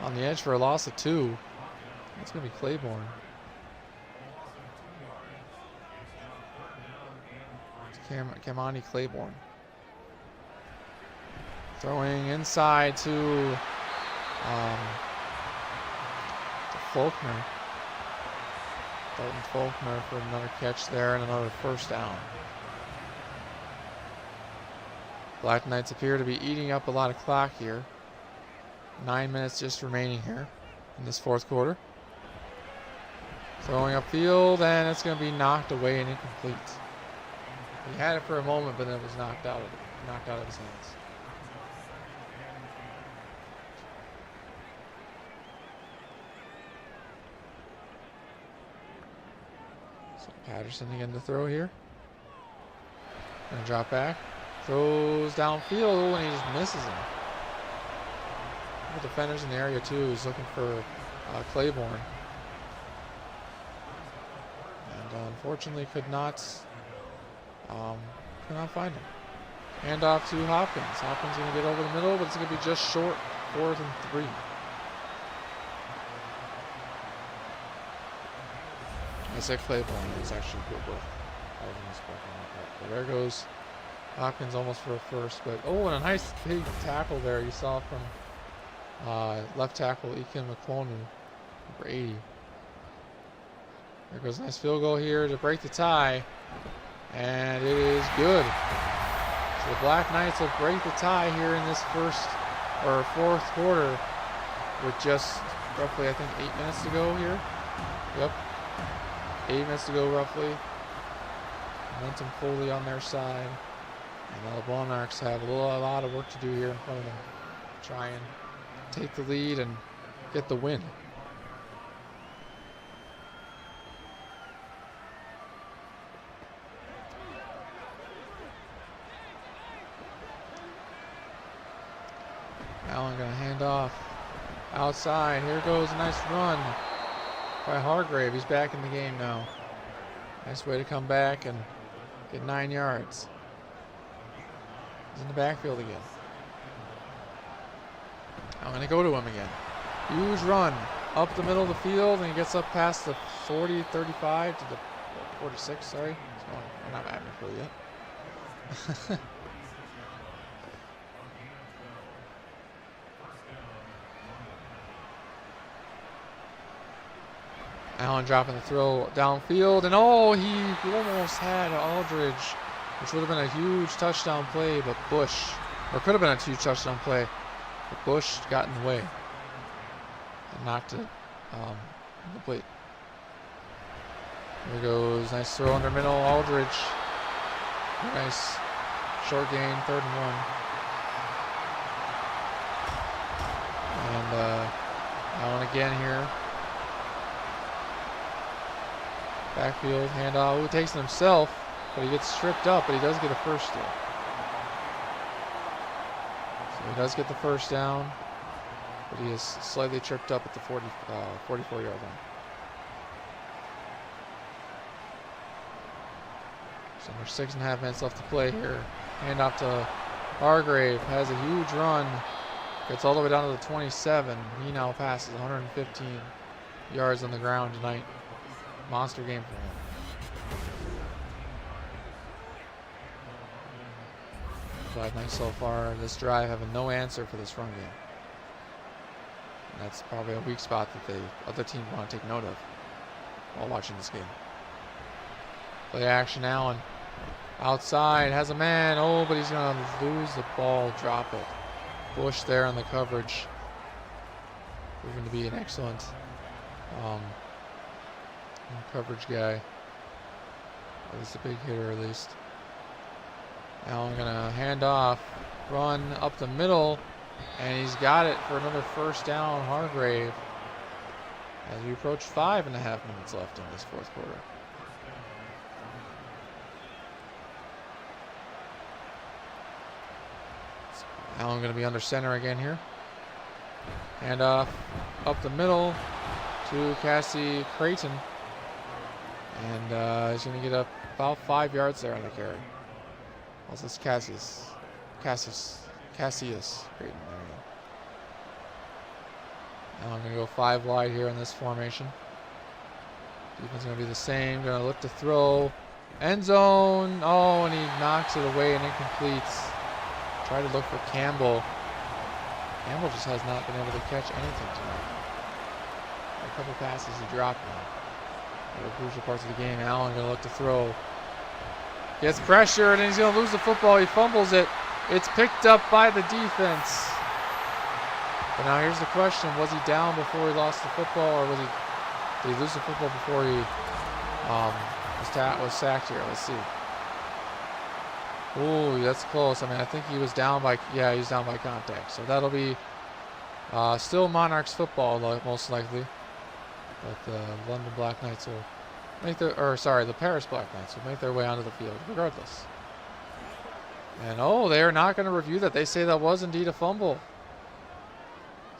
on the edge for a loss of 2. That's going to be Claiborne. Kamani Claiborne. Throwing inside to Faulkner. Dalton Faulkner for another catch there and another 1st down. Black Knights appear to be eating up a lot of clock here. 9 minutes just remaining here in this 4th quarter. Throwing upfield, and it's going to be knocked away and incomplete. He had it for a moment, but then it was knocked out of his hands. So Patterson again to throw here. Gonna drop back. Throws downfield, and he just misses him. The defenders in the area too. He's looking for Claiborne, and unfortunately could not find him. Hand off to Hopkins. Hopkins going to get over the middle, but it's going to be just short. 4th and 3. I said Claiborne. It's actually Goodwill. But there goes Hopkins almost for a 1st. But oh, and a nice big tackle there you saw from left tackle Iken McClonu, number 80. There goes a nice field goal here to break the tie. And it is good. So the Black Knights will break the tie here in this 4th quarter with just roughly, I think, 8 minutes to go here. Yep. 8 minutes to go roughly. Momentum fully on their side. And now the Monarchs have a lot of work to do here in front of them. Try and take the lead and get the win. Allen gonna hand off outside. Here goes a nice run by Hargrave. He's back in the game now. Nice way to come back and get 9 yards. He's in the backfield again. I'm gonna go to him again. Huge run up the middle of the field, and he gets up past the 40, 35 to the 46. Sorry, we're not at midfield yet. Allen dropping the throw downfield, and oh, he almost had Aldridge, which would have been a huge touchdown play, but Bush, or could have been a huge touchdown play, but Bush got in the way and knocked it incomplete. Here goes, nice throw under middle, Aldridge. Nice short gain, 3rd and 1. And Allen again here. Backfield, handoff. Ooh, takes it himself, but he gets stripped up, but he does get a 1st still. So he does get the 1st down, but he is slightly tripped up at the 44-yard line. So there's 6.5 minutes left to play here. Handoff to Hargrave, has a huge run, gets all the way down to the 27. He now passes 115 yards on the ground tonight. Monster game for him. Black Knights so far this drive having no answer for this run game. And that's probably a weak spot that the other team want to take note of while watching this game. Play action, Allen. Outside, has a man. Oh, but he's going to lose the ball, drop it. Bush there on the coverage. Proving to be an excellent coverage guy. He's a big hitter at least. Allen gonna hand off, run up the middle, and he's got it for another first down. Hargrave. As we approach 5.5 minutes left in this fourth quarter. So Allen going to be under center again here. Hand off up the middle to Cassie Creighton. And he's going to get up about 5 yards there on the carry. What's this? Cassius Creighton. There we go. Now I'm going to go 5 wide here in this formation. Defense going to be the same. Going to look to throw. End zone. Oh, and he knocks it away and incompletes. Try to look for Campbell. Campbell just has not been able to catch anything tonight. A couple passes he dropped now. The crucial parts of the game. Allen going to look to throw. Gets pressured and he's going to lose the football. He fumbles it. It's picked up by the defense. But now here's the question: was he down before he lost the football, or did he lose the football before he was sacked here? Let's see. Ooh, that's close. I mean, I think he was down by he's down by contact. So that'll be still Monarchs football, most likely. But the London Black Knights will make the Paris Black Knights will make their way onto the field regardless. And they are not going to review that. They say that was indeed a fumble.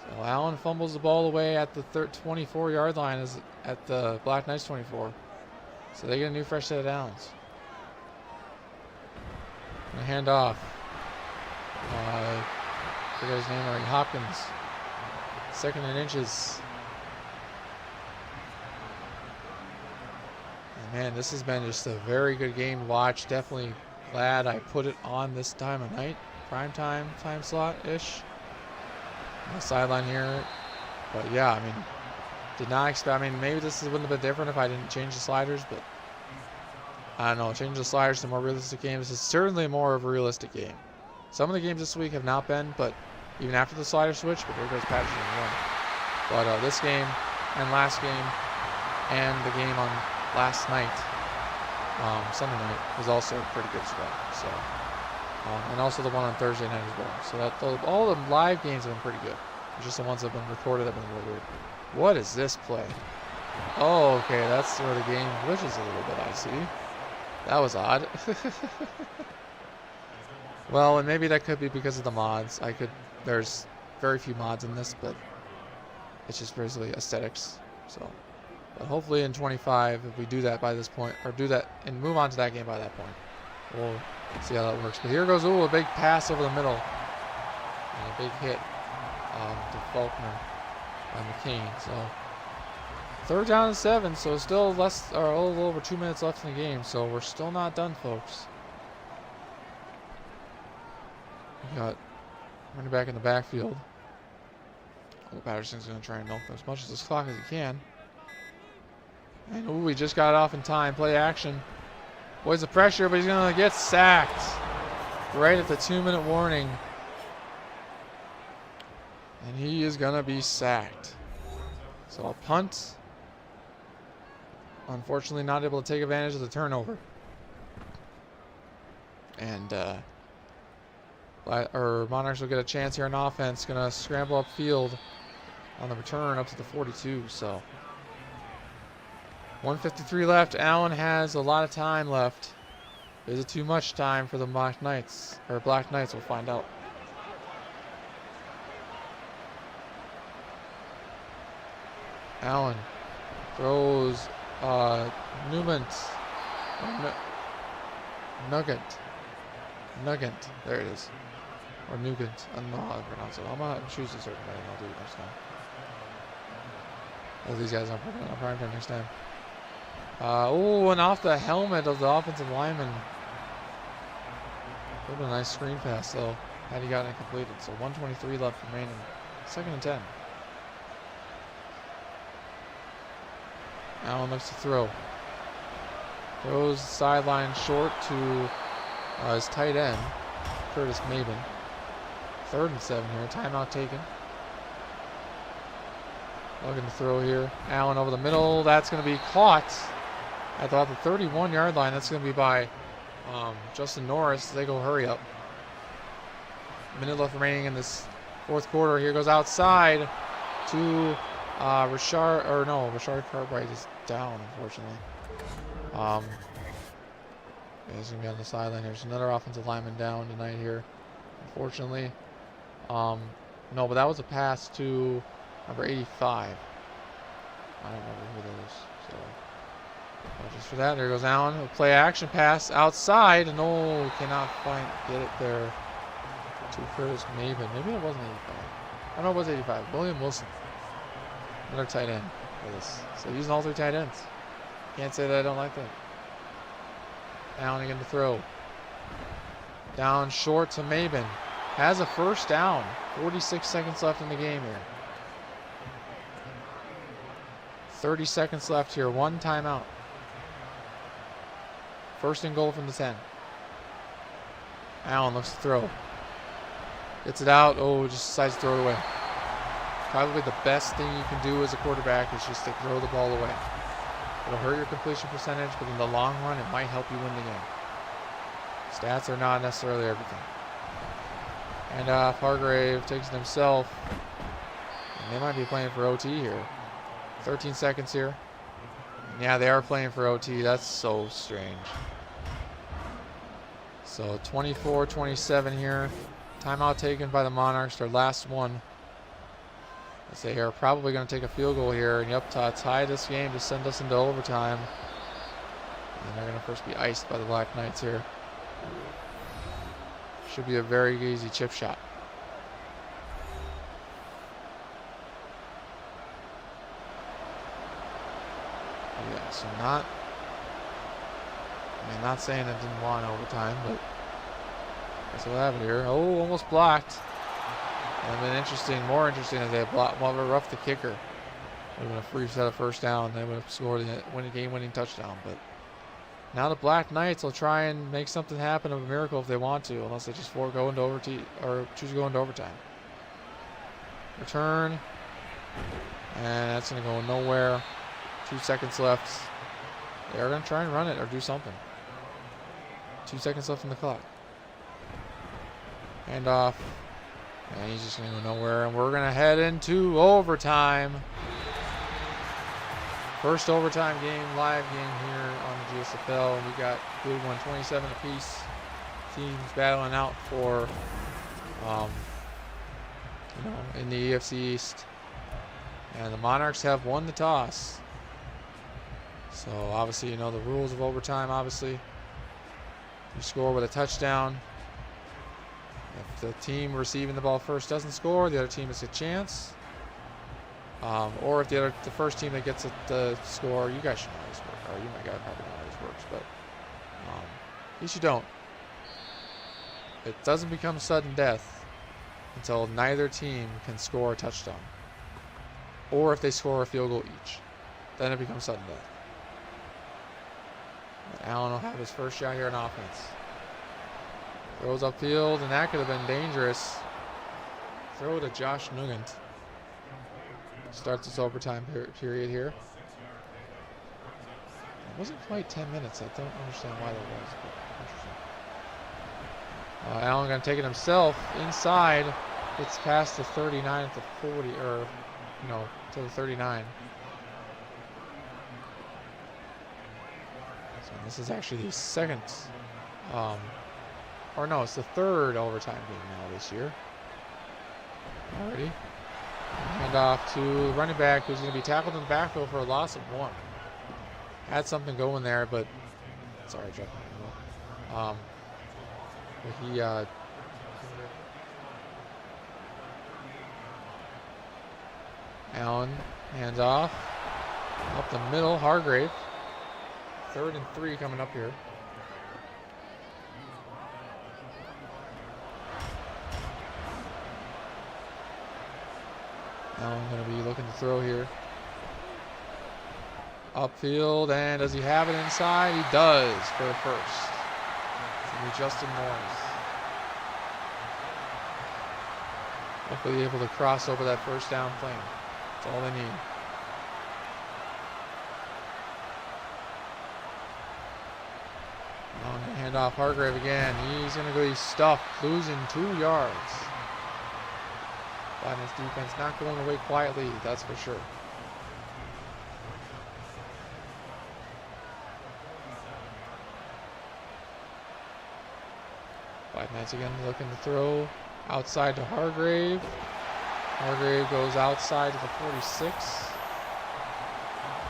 So Allen fumbles the ball away at the 24-yard line, is at the Black Knights 24. So they get a new fresh set of downs. And a hand off. I forget his name already. Hopkins. 2nd and inches. And man, this has been just a very good game to watch. Definitely glad I put it on this time of night. Prime time slot-ish. On the sideline here. But yeah, I mean, did not expect. I mean, maybe this wouldn't have been different if I didn't change the sliders, but I don't know. Change the sliders to more realistic games. This is certainly more of a realistic game. Some of the games this week have not been, but even after the slider switch, but there goes Patterson and one. But this game and last game and the game on last night, Sunday night, was also pretty good as well. So. And also the one on Thursday night as well. So all the live games have been pretty good. It's just the ones that have been recorded that have been a little weird. What is this play? Oh, okay, that's where the game glitches a little bit, I see. That was odd. Well, and maybe that could be because of the mods. There's very few mods in this, but it's just basically aesthetics. So, but hopefully in 25, if we do that by this point, or do that and move on to that game by that point, we'll see how that works. But here goes, a big pass over the middle. And a big hit to Faulkner by McCain. So 3rd down and 7. So still a little over 2 minutes left in the game. So we're still not done, folks. We got running back in the backfield. Patterson's going to try and milk as much of this clock as he can. And we just got off in time. Play action. Boys the pressure, but he's going to get sacked right at the 2-minute warning. And he is going to be sacked. So a punt. Unfortunately not able to take advantage of the turnover. And Monarchs will get a chance here on offense. Going to scramble upfield on the return up to the 42. So 1:53 left. Allen has a lot of time left. Is it too much time for the Black Knights? We'll find out. Allen throws Nugent. There it is. Or Nugent. I don't know how to pronounce it. I'm going to choose a certain way and I'll do it next time. These guys aren't putting on prime time next time. And off the helmet of the offensive lineman. Would have been a nice screen pass, though, had he gotten it completed. So 1:23 left remaining. 2nd and 10. Allen looks to throw. Throws sideline short to his tight end, Curtis Maben. 3rd and 7 here. Timeout taken. Looking to throw here. Allen over the middle. That's going to be caught at about the 31-yard line. That's going to be by Justin Norris. They go hurry up. Minute left remaining in this fourth quarter. Here goes outside to Rashard Cartwright is down, unfortunately. He's going to be on the sideline. There's another offensive lineman down tonight here, unfortunately. No, but that was a pass to number 85. I don't remember who that is. So, just for that, there goes Allen. He'll play action pass outside. No, cannot get it there to Curtis Maben. Maybe it wasn't 85. I know it was 85. William Wilson. Another tight end for this. So using all 3 tight ends. Can't say that I don't like that. Allen again to throw. Down short to Maben. Has a first down. 46 seconds left in the game here. 30 seconds left here. 1 timeout. First and goal from the 10. Allen looks to throw. Gets it out. Oh, just decides to throw it away. Probably the best thing you can do as a quarterback is just to throw the ball away. It'll hurt your completion percentage, but in the long run, it might help you win the game. Stats are not necessarily everything. And Hargrave takes it himself. And they might be playing for OT here. 13 seconds here. Yeah, they are playing for OT. That's so strange. So 24-27 here. Timeout taken by the Monarchs. Their last one. They are probably going to take a field goal here. And yep, tie this game to send us into overtime. And they're going to first be iced by the Black Knights here. Should be a very easy chip shot. Yeah, so not saying I didn't want overtime, but that's what happened here. Oh, almost blocked. And then more interesting is they roughed the kicker. Would have been a free set of first down. They would have scored the game-winning touchdown. But now the Black Knights will try and make something happen of a miracle if they want to, unless they just go into overtime or choose to go into overtime. Return, and that's going to go nowhere. 2 seconds left. They are going to try and run it or do something. 2 seconds left on the clock. Hand off. And he's just going to go nowhere. And we're going to head into overtime. First overtime game, live game here on the GSFL. We got good one, 27 apiece. Teams battling out for, in the EFC East. And the Monarchs have won the toss. So obviously, the rules of overtime, obviously. You score with a touchdown. If the team receiving the ball first doesn't score, the other team has a chance. Or if the first team that gets the score, you guys should know how this works. Or you might probably know how this works, but at least you don't. It doesn't become sudden death until neither team can score a touchdown. Or if they score a field goal each. Then it becomes sudden death. Allen will have his first shot here on offense. Throws upfield, and that could have been dangerous. Throw to Josh Nugent. Starts this overtime period here. It wasn't quite 10 minutes. I don't understand why that was, but interesting. Allen going to take it himself inside. Gets past the 39 at the 40, or to the 39. So this is actually the second, it's the third overtime game now this year. Alrighty. Hand off to the running back, who's going to be tackled in the backfield for a loss of 1. Had something going there, but sorry, Jeff. He Allen hands off up the middle. Hargrave. 3rd and 3 coming up here. Allen going to be looking to throw here. Upfield, and does he have it inside? He does for the first. It's going to be Justin Morris. Hopefully able to cross over that first down plane. That's all they need. Hand off Hargrave again. He's going to go stuffed, losing 2 yards. Biden's defense not going away quietly, that's for sure. Biden's again looking to throw outside to Hargrave. Hargrave goes outside to the 46.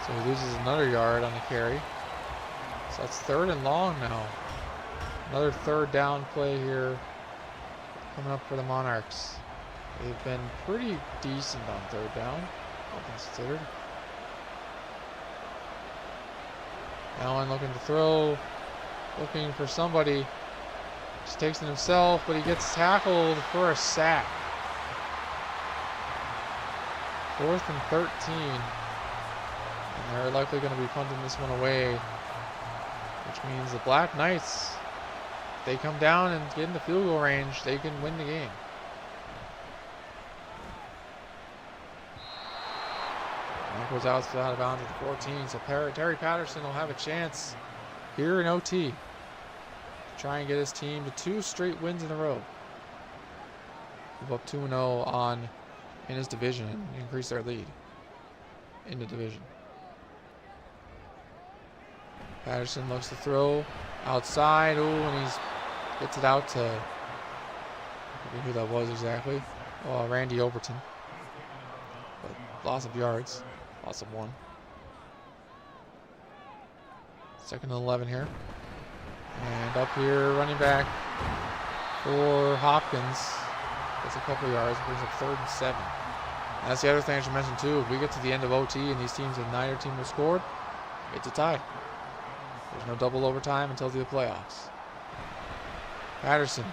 So he loses another yard on the carry. So that's 3rd and long now. Another 3rd down play here coming up for the Monarchs. They've been pretty decent on 3rd down, all considered. Allen looking to throw, looking for somebody. Just takes it himself, but he gets tackled for a sack. 4th and 13. And they're likely going to be punting this one away, which means the Black Knights, if they come down and get in the field goal range, they can win the game. That goes out of bounds at the 14, so Terry Patterson will have a chance here in OT to try and get his team to 2 straight wins in a row. Move up 2-0 in his division and increase their lead in the division. Patterson looks to throw outside. Ooh, and he gets it out to, I forget who that was exactly. Oh, Randy Overton. But loss of yards. Loss of 1. 2nd and 11 here. And up here, running back for Hopkins. Gets a couple yards, brings up 3rd and 7. And that's the other thing I should mention too. If we get to the end of OT and these teams have neither team have scored, it's a tie. There's no double overtime until the playoffs. Patterson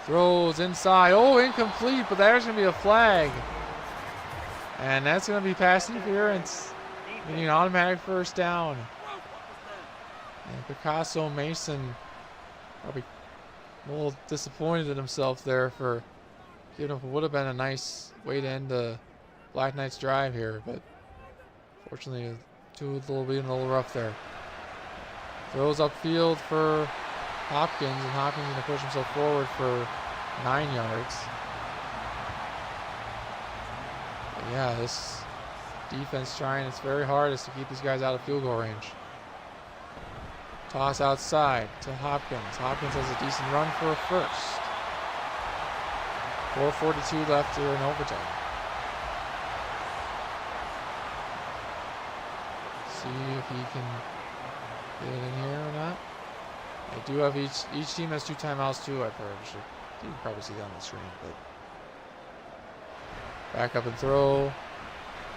throws inside. Oh, incomplete, but there's going to be a flag. And that's going to be pass interference, meaning an automatic 1st down. And Picasso Mason probably a little disappointed in himself there for giving up what would have been a nice way to end the Black Knights drive here, but fortunately, being a little rough there. Throws upfield for Hopkins, and Hopkins going to push himself forward for 9 yards. But yeah, this defense trying its very hardest to keep these guys out of field goal range. Toss outside to Hopkins. Hopkins has a decent run for a 1st. 4:42 left here in overtime. See if he can get it in here or not. They do have each team has 2 timeouts too. You can probably see that on the screen. But back up and throw.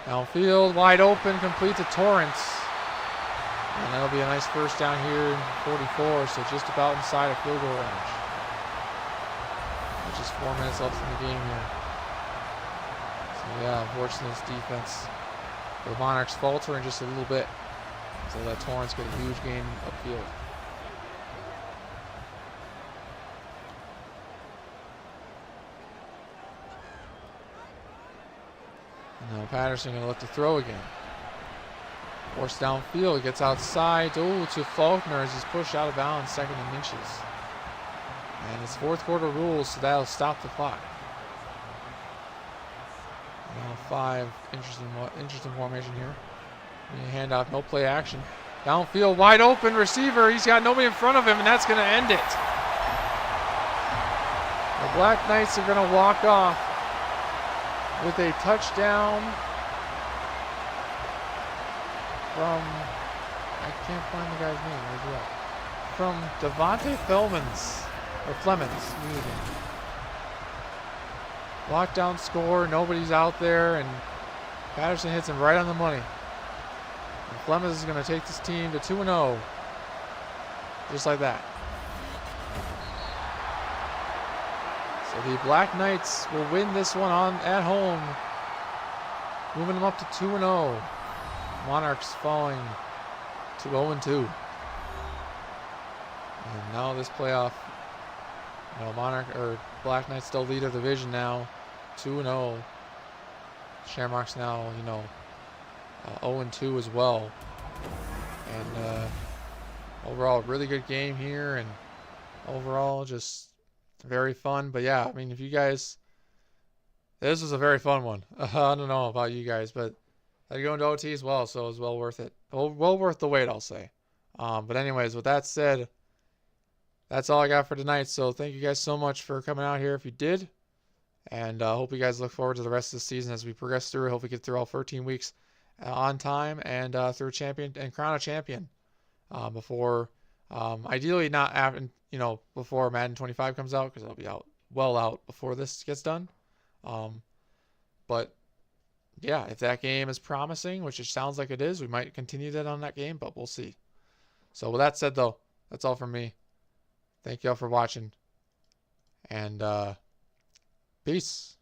Downfield, wide open, complete to Torrance. And that'll be a nice 1st down here in 44, so just about inside of field goal range. With just 4 minutes left in the game here. So yeah, unfortunately this defense, the Monarchs faltering just a little bit. So that Torrance get a huge game upfield. And now Patterson going to look to throw again. Forced downfield, gets outside. Oh, to Faulkner as he's pushed out of bounds, 2nd and inches. And it's 4th quarter rules, so that'll stop the clock. Now 5, interesting formation here. Handoff, no play action. Downfield, wide open receiver. He's got nobody in front of him, and that's going to end it. The Black Knights are going to walk off with a touchdown from, I can't find the guy's name. Where's he at? From Devontae Flemons. Lockdown score, nobody's out there, and Patterson hits him right on the money. And Flemons is going to take this team to 2-0. Just like that. So the Black Knights will win this one at home, moving them up to 2-0. Monarchs falling to 0-2. And now this playoff, Black Knights still lead their division now, 2-0. Shamrocks now, 0-2 as well. And overall, really good game here, and overall. Just very fun. But yeah, I mean, if you guys, this was a very fun one. I don't know about you guys, but I go into OT as well, so it was well worth it. Well worth the wait, I'll say. But anyways, with that said, that's all I got for tonight. So thank you guys so much for coming out here if you did. And hope you guys look forward to the rest of the season as we progress through. Hope we get through all 13 weeks on time and through a champion and crown a champion before, ideally not after, before Madden 25 comes out because it'll be well out before this gets done. But yeah, if that game is promising, which it sounds like it is, we might continue that on that game, but we'll see. So with that said, though, that's all from me. Thank you all for watching, and peace.